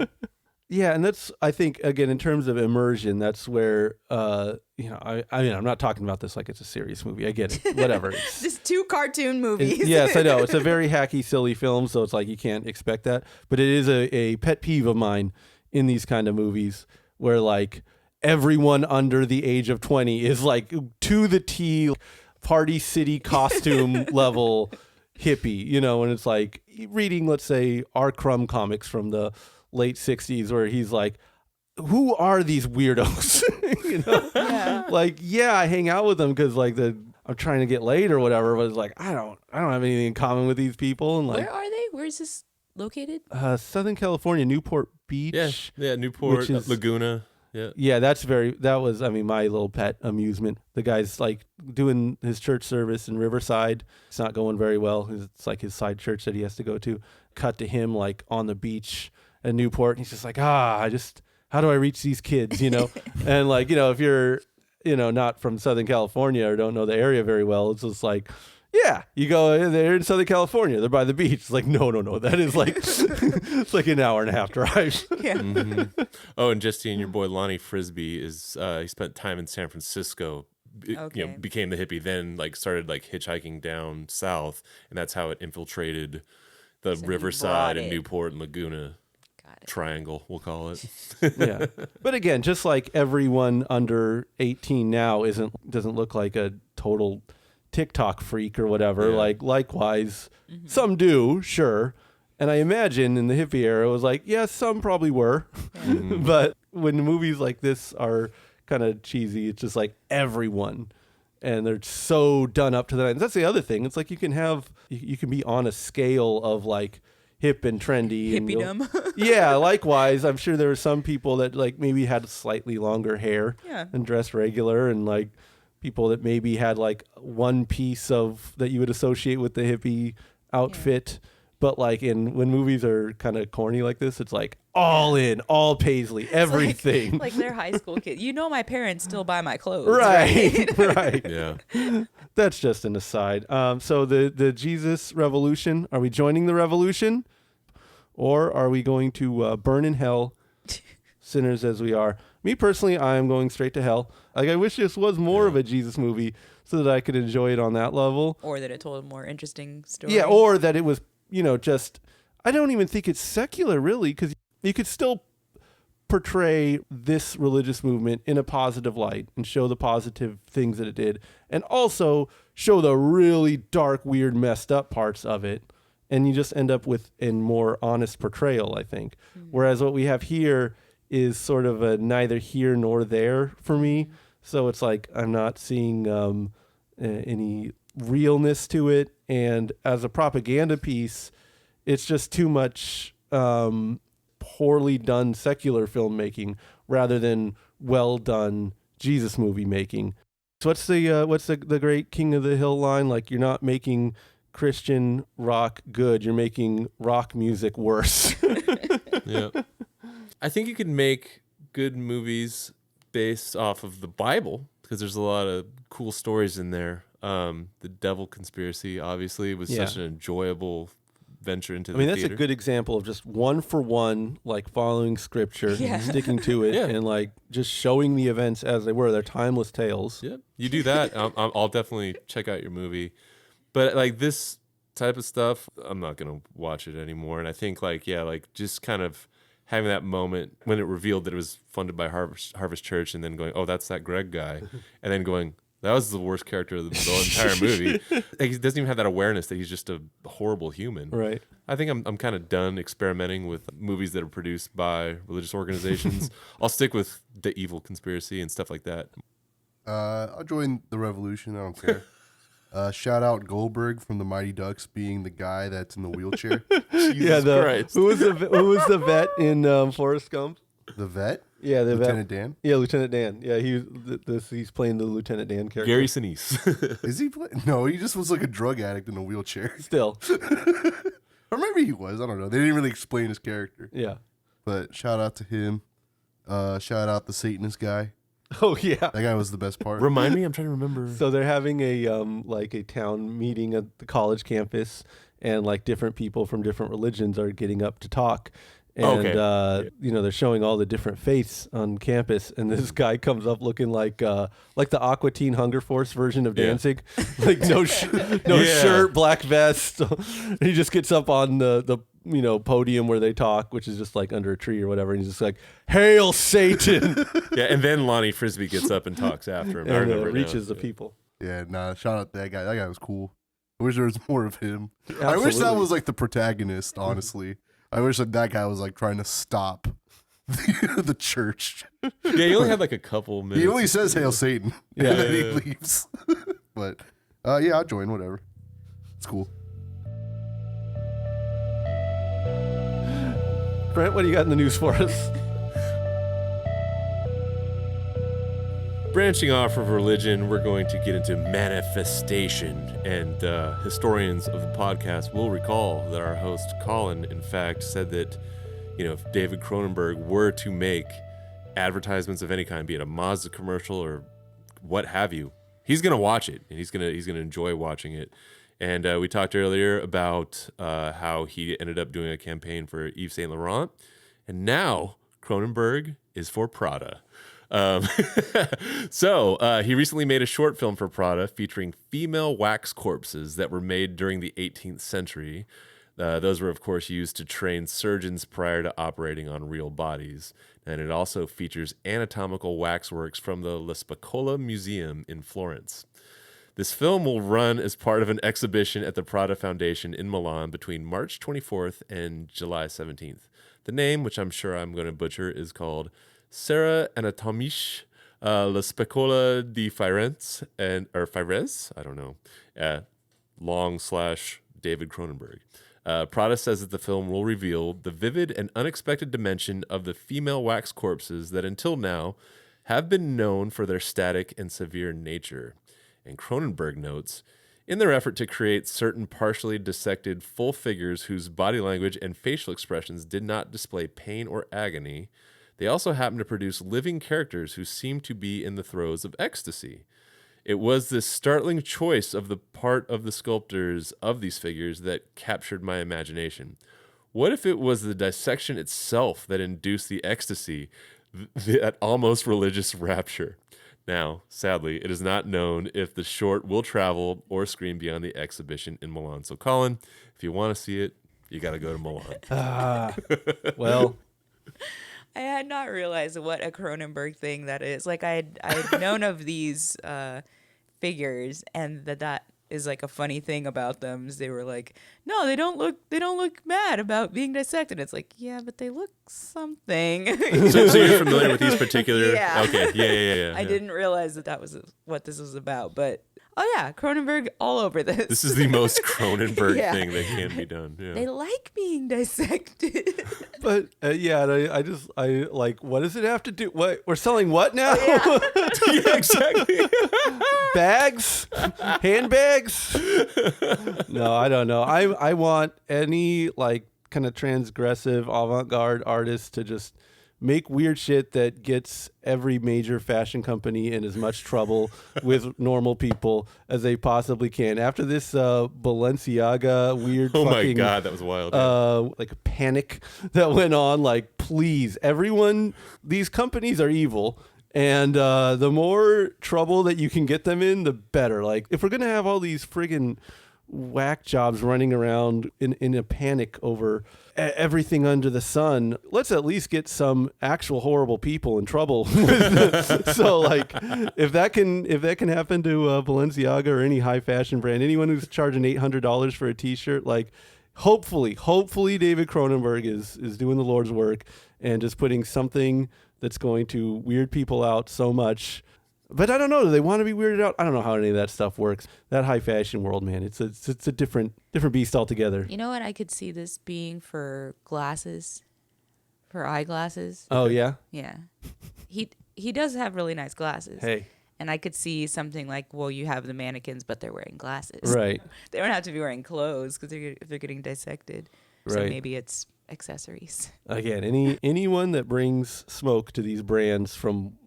Speaker 2: Yeah, and that's, I think, again, in terms of immersion, that's where, I mean, I'm not talking about this like it's a serious movie. I get it. Whatever. It's,
Speaker 3: just 2 cartoon movies.
Speaker 2: yes, I know. It's a very hacky, silly film, so it's like you can't expect that. But it is a pet peeve of mine in these kind of movies where, like, everyone under the age of 20 is, like, to the T, Party City costume level hippie, you know, and it's like reading, let's say, R. Crumb comics from the late 60s where he's like, who are these weirdos? You know?
Speaker 3: Yeah.
Speaker 2: Like, yeah, I hang out with them because like I'm trying to get laid or whatever. But it's like, I don't have anything in common with these people. And like,
Speaker 3: Where are they? Where is this located?
Speaker 2: Southern California, Newport Beach.
Speaker 4: Yeah, Newport,
Speaker 2: which is,
Speaker 4: Laguna. Yeah.
Speaker 2: Yeah, that was, I mean, my little pet amusement. The guy's like doing his church service in Riverside. It's not going very well. It's like his side church that he has to go to. Cut to him like on the beach in Newport. And he's just like, how do I reach these kids, you know? And like, you know, if you're, you know, not from Southern California or don't know the area very well, it's just like, yeah, you go, they're in Southern California, they're by the beach. It's like, no. That is like, it's like an hour and a half drive.
Speaker 3: Yeah.
Speaker 4: Mm-hmm. Oh, and Justine, your boy Lonnie Frisbee he spent time in San Francisco, you know, became the hippie, then like started like hitchhiking down south. And that's how it infiltrated the Riverside and Newport and Laguna triangle, we'll call it.
Speaker 2: Yeah. But again, just like everyone under 18 now doesn't look like a total TikTok freak or whatever. Like likewise, some do, sure. And I imagine in the hippie era, it was like, yes, some probably were. But when movies like this are kind of cheesy, it's just like everyone. And they're so done up to the nines. That's the other thing. It's like you can be on a scale of like hip and trendy.
Speaker 3: Hippiedom.
Speaker 2: Yeah, likewise. I'm sure there were some people that like maybe had slightly longer hair and dressed regular, and like people that maybe had like one piece of that you would associate with the hippie outfit. But like when movies are kind of corny like this, it's like all in, all Paisley, everything.
Speaker 3: Like they're high school kids. You know, my parents still buy my clothes.
Speaker 2: Right. Right.
Speaker 4: Yeah.
Speaker 2: That's just an aside. So the Jesus revolution, are we joining the revolution, or are we going to burn in hell, sinners as we are? Me personally, I am going straight to hell. Like I wish this was more of a Jesus movie so that I could enjoy it on that level.
Speaker 3: Or that it told a more interesting story.
Speaker 2: Yeah, or that it was, you know, just, I don't even think it's secular really, because you could still portray this religious movement in a positive light and show the positive things that it did, and also show the really dark, weird, messed up parts of it. And you just end up with a more honest portrayal, I think. Whereas what we have here is sort of a neither here nor there for me. So it's like I'm not seeing any realness to it. And as a propaganda piece, it's just too much poorly done secular filmmaking rather than well done Jesus movie making. So what's the great King of the Hill line? Like, you're not making Christian rock good, you're making rock music worse.
Speaker 4: Yeah. I think you can make good movies based off of the Bible because there's a lot of cool stories in there. The Devil Conspiracy obviously was such an enjoyable venture into the theater.
Speaker 2: That's a good example of just one for one, like following scripture, and sticking to it, and like just showing the events as they were. They're timeless tales.
Speaker 4: Yeah, you do that. I'll definitely check out your movie. But like this type of stuff, I'm not gonna watch it anymore. And I think like just kind of having that moment when it revealed that it was funded by Harvest Church, and then going, oh, that's that Greg guy, and then going, that was the worst character of the entire movie. Like, he doesn't even have that awareness that he's just a horrible human.
Speaker 2: Right.
Speaker 4: I think I'm kind of done experimenting with movies that are produced by religious organizations. I'll stick with The Evil Conspiracy and stuff like that.
Speaker 5: I'll join the revolution. I don't care. Shout out Goldberg from the Mighty Ducks being the guy that's in the wheelchair.
Speaker 4: Jesus Christ.
Speaker 2: Who was the vet in Forrest Gump?
Speaker 5: The vet?
Speaker 2: Yeah, the
Speaker 5: Lieutenant
Speaker 2: vet.
Speaker 5: Dan?
Speaker 2: Yeah, Lieutenant Dan. Yeah, he's playing the Lieutenant Dan character.
Speaker 4: Gary Sinise.
Speaker 5: Is he No, he just was like a drug addict in a wheelchair.
Speaker 2: Still.
Speaker 5: Or maybe he was. I don't know. They didn't really explain his character.
Speaker 2: Yeah.
Speaker 5: But shout out to him. Shout out the Satanist guy.
Speaker 2: Oh yeah.
Speaker 5: That guy was the best part.
Speaker 4: Remind me, I'm trying to remember.
Speaker 2: So they're having a town meeting at the college campus, and like different people from different religions are getting up to talk. And, they're showing all the different faiths on campus. And this guy comes up looking like the Aqua Teen Hunger Force version of Danzig. Like no shirt, black vest. He just gets up on the podium where they talk, which is just like under a tree or whatever. And he's just like, "Hail Satan."
Speaker 4: Yeah, and then Lonnie Frisbee gets up and talks after him.
Speaker 2: And reaches the people.
Speaker 5: Yeah, shout out that guy. That guy was cool. I wish there was more of him.
Speaker 2: Absolutely.
Speaker 5: I wish that was like the protagonist, honestly. I wish that guy was like trying to stop the church.
Speaker 4: Yeah, he only had like a couple minutes.
Speaker 5: He only says "Hail Satan," and then he leaves. But Yeah, I'll join. Whatever. It's cool.
Speaker 2: Brent, what do you got in the news for us?
Speaker 4: Branching off of religion, we're going to get into manifestation. And historians of the podcast will recall that our host, Colin, in fact, said that, if David Cronenberg were to make advertisements of any kind, be it a Mazda commercial or what have you, he's going to watch it, and he's going to enjoy watching it. And we talked earlier about how he ended up doing a campaign for Yves Saint Laurent, and now Cronenberg is for Prada. So he recently made a short film for Prada featuring female wax corpses that were made during the 18th century. Those were, of course, used to train surgeons prior to operating on real bodies. And it also features anatomical waxworks from the La Spicola Museum in Florence. This film will run as part of an exhibition at the Prada Foundation in Milan between March 24th and July 17th. The name, which I'm sure I'm going to butcher, is called Sera Anatomische La Spicola di Firenze or Firenze, I don't know, / David Cronenberg. Prada says that the film will reveal the vivid and unexpected dimension of the female wax corpses that until now have been known for their static and severe nature. And Cronenberg notes, in their effort to create certain partially dissected full figures whose body language and facial expressions did not display pain or agony, they also happened to produce living characters who seemed to be in the throes of ecstasy. It was this startling choice of the part of the sculptors of these figures that captured my imagination. What if it was the dissection itself that induced the ecstasy, that almost religious rapture? Now, sadly, it is not known if the short will travel or screen beyond the exhibition in Milan. So, Colin, if you want to see it, you got to go to Milan.
Speaker 2: Well,
Speaker 3: I had not realized what a Cronenberg thing that is. Like I'd known of these figures, and that is like a funny thing about them. Is they were like, no, they don't look mad about being dissected. It's like, yeah, but they look something.
Speaker 4: So you're familiar with these particular?
Speaker 3: Yeah.
Speaker 4: Okay. Yeah.
Speaker 3: I didn't realize that was what this was about, but oh yeah, Cronenberg all over this.
Speaker 4: This is the most Cronenberg
Speaker 3: Yeah.
Speaker 4: thing that can be done. Yeah.
Speaker 3: They like being dissected.
Speaker 2: but I like, what does it have to do? What, we're selling what now?
Speaker 4: Yeah, exactly.
Speaker 2: Bags? Handbags? No, I don't know. I want any like kind of transgressive avant-garde artist to just make weird shit that gets every major fashion company in as much trouble with normal people as they possibly can. After this Balenciaga weird
Speaker 4: Oh
Speaker 2: fucking,
Speaker 4: my God, that was wild.
Speaker 2: like a panic that went on, like, please, everyone, these companies are evil. And the more trouble that you can get them in, the better. Like, if we're going to have all these friggin' whack jobs running around in a panic over everything under the sun, let's at least get some actual horrible people in trouble. So, like, if that can happen to Balenciaga or any high fashion brand, anyone who's charging $800 for a t-shirt, like, hopefully David Cronenberg is doing the Lord's work and just putting something that's going to weird people out so much. But I don't know. Do they want to be weirded out? I don't know how any of that stuff works. That high fashion world, man, it's a different beast altogether.
Speaker 3: You know what? I could see this being for glasses, for eyeglasses.
Speaker 2: Oh yeah,
Speaker 3: Yeah, he does have really nice glasses.
Speaker 2: hey,
Speaker 3: And I could see something like, well, you have the mannequins, but they're wearing glasses.
Speaker 2: right.
Speaker 3: They don't have to be wearing clothes because they're getting dissected. So
Speaker 2: Right.
Speaker 3: maybe it's accessories.
Speaker 2: Again, anyone that brings smoke to these brands from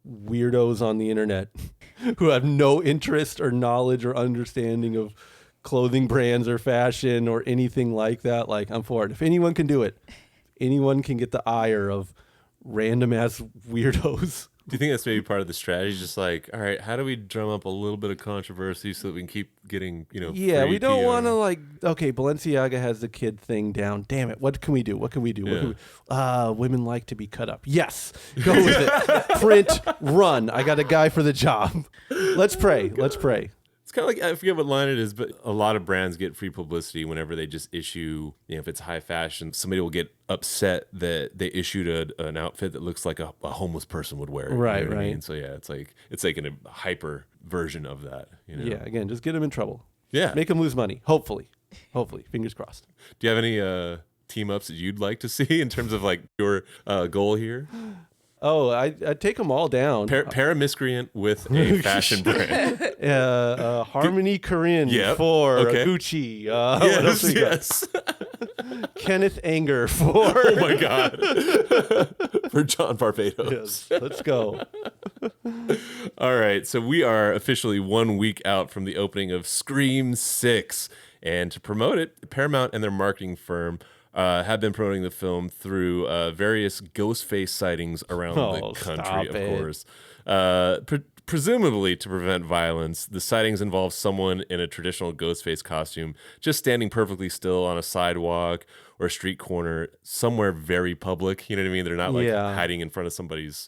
Speaker 2: weirdos on the internet who have no interest or knowledge or understanding of clothing brands or fashion or anything like that, like, I'm for it. If anyone can do it, anyone can get the ire of random ass weirdos.
Speaker 4: Do you think that's maybe part of the strategy? Just like, all right, how do we drum up a little bit of controversy so that we can keep getting,
Speaker 2: Yeah,
Speaker 4: free
Speaker 2: we don't
Speaker 4: PR?
Speaker 2: want to, like, okay, Balenciaga has the kid thing down. Damn it. What can we do? Women like to be cut up. Yes. Go with it. Print, run. I got a guy for the job. Let's pray.
Speaker 4: It's kind of like, I forget what line it is, but a lot of brands get free publicity whenever they just issue, if it's high fashion, somebody will get upset that they issued an outfit that looks like a homeless person would wear it.
Speaker 2: Right,
Speaker 4: you know what I
Speaker 2: right.
Speaker 4: mean? So yeah, it's like a hyper version of that.
Speaker 2: Yeah, again, just get them in trouble.
Speaker 4: Yeah.
Speaker 2: Make them lose money. Hopefully. Fingers crossed.
Speaker 4: Do you have any team ups that you'd like to see in terms of like your goal here?
Speaker 2: Oh, I'd take them all down.
Speaker 4: Pair a miscreant with a fashion brand.
Speaker 2: Harmony Korine
Speaker 4: Yep.
Speaker 2: for
Speaker 4: Okay.
Speaker 2: Gucci. What else we got?
Speaker 4: Yes.
Speaker 2: Kenneth Anger for...
Speaker 4: Oh my God. For John Barbados.
Speaker 2: Yes, let's go.
Speaker 4: All right, so we are officially 1 week out from the opening of Scream 6. And to promote it, Paramount and their marketing firm have been promoting the film through various Ghostface sightings around the country, of course. Presumably to prevent violence, the sightings involve someone in a traditional Ghostface costume just standing perfectly still on a sidewalk or a street corner somewhere very public. You know what I mean? They're not like hiding in front of somebody's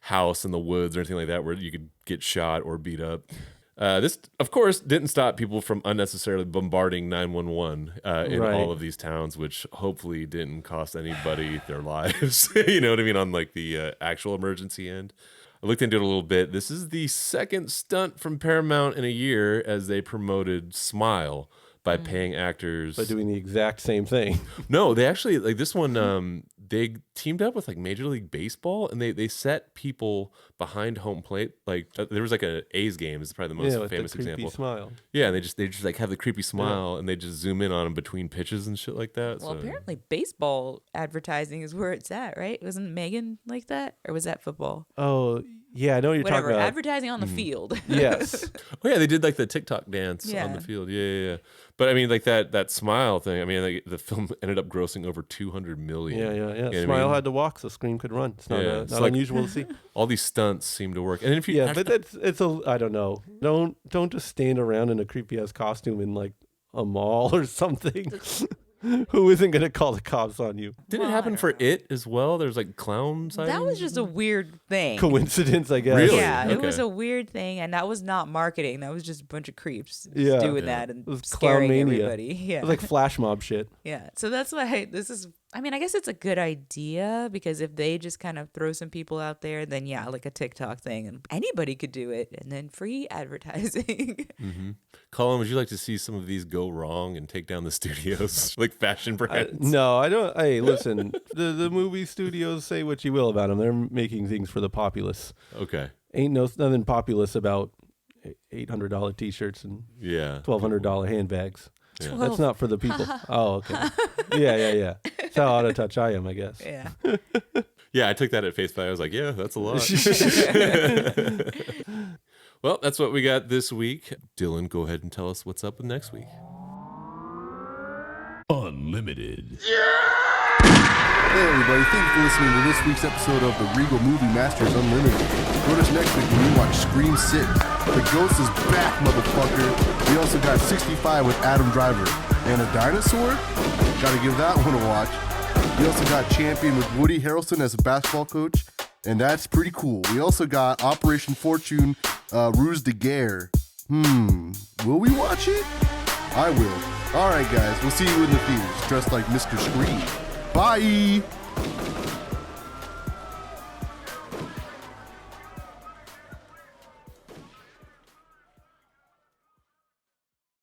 Speaker 4: house in the woods or anything like that where you could get shot or beat up. This, of course, didn't stop people from unnecessarily bombarding 911 in all of these towns, which hopefully didn't cost anybody their lives. You know what I mean? On like the actual emergency end. I looked into it a little bit. This is the second stunt from Paramount in a year as they promoted Smile by paying actors.
Speaker 2: By doing the exact same thing.
Speaker 4: No, they actually, like this one, they teamed up with like Major League Baseball and they set people behind home plate. Like there was like a A's game is probably the most famous
Speaker 2: the creepy
Speaker 4: example.
Speaker 2: Smile.
Speaker 4: Yeah, and they just like have the creepy smile and they just zoom in on them between pitches and shit like that.
Speaker 3: Well,
Speaker 4: so.
Speaker 3: apparently baseball advertising is where it's at, right? Wasn't Megan like that? Or was that football?
Speaker 2: Oh, yeah, I know what you're
Speaker 3: Whatever,
Speaker 2: talking about.
Speaker 3: advertising on the field.
Speaker 2: Yes.
Speaker 4: Oh yeah, they did like the TikTok dance on
Speaker 3: Yeah.
Speaker 4: the field. Yeah. But I mean, like that smile thing. I mean, like, the film ended up grossing over $200 million.
Speaker 2: Yeah.
Speaker 4: You know what I
Speaker 2: Smile
Speaker 4: mean?
Speaker 2: had to walk so Scream could run. It's not,
Speaker 4: It's
Speaker 2: not
Speaker 4: like-
Speaker 2: unusual to see.
Speaker 4: All these stunts seem to work. And if you
Speaker 2: Yeah, but it's a, I don't know. Don't just stand around in a creepy ass costume in like a mall or something. Who isn't going to call the cops on you?
Speaker 4: did it happen for It as well? There's like clown sightings.
Speaker 3: That was just a weird thing.
Speaker 2: Coincidence, I guess.
Speaker 4: Really?
Speaker 3: Yeah, it
Speaker 4: Okay.
Speaker 3: was a weird thing, and that was not marketing. That was just a bunch of creeps just
Speaker 2: Yeah.
Speaker 3: doing
Speaker 2: Yeah.
Speaker 3: that and
Speaker 2: It was
Speaker 3: scaring
Speaker 2: clown mania.
Speaker 3: everybody. Yeah,
Speaker 2: It was like flash mob shit.
Speaker 3: yeah. So that's why this is. I mean, I guess it's a good idea because if they just kind of throw some people out there, then yeah, like a TikTok thing, and anybody could do it, and then free advertising.
Speaker 4: Colin, would you like to see some of these go wrong and take down the studios like fashion brands?
Speaker 2: No, I don't. Hey, listen, the movie studios, say what you will about them. They're making things for the populace.
Speaker 4: Okay.
Speaker 2: Ain't nothing populous about $800 t-shirts and
Speaker 4: Yeah.
Speaker 2: $1,200 handbags.
Speaker 4: Yeah.
Speaker 2: That's not for the people. Oh, okay. Yeah. That's how out of touch I am, I guess.
Speaker 3: Yeah.
Speaker 4: Yeah, I took that at face value. I was like, yeah, that's a lot. Well, that's what we got this week. Dylan, go ahead and tell us what's up with next week.
Speaker 1: Unlimited.
Speaker 5: Hey everybody, thank you for listening to this week's episode of the Regal Movie Masters Unlimited. Join us next week when we watch Scream 6. The ghost is back, motherfucker. We also got 65 with Adam Driver. And a dinosaur? Gotta give that one a watch. We also got Champion with Woody Harrelson as a basketball coach. And that's pretty cool. We also got Operation Fortune, Ruse de Guerre. Will we watch it? I will. Alright guys, we'll see you in the theaters, dressed like Mr. Scream. Bye!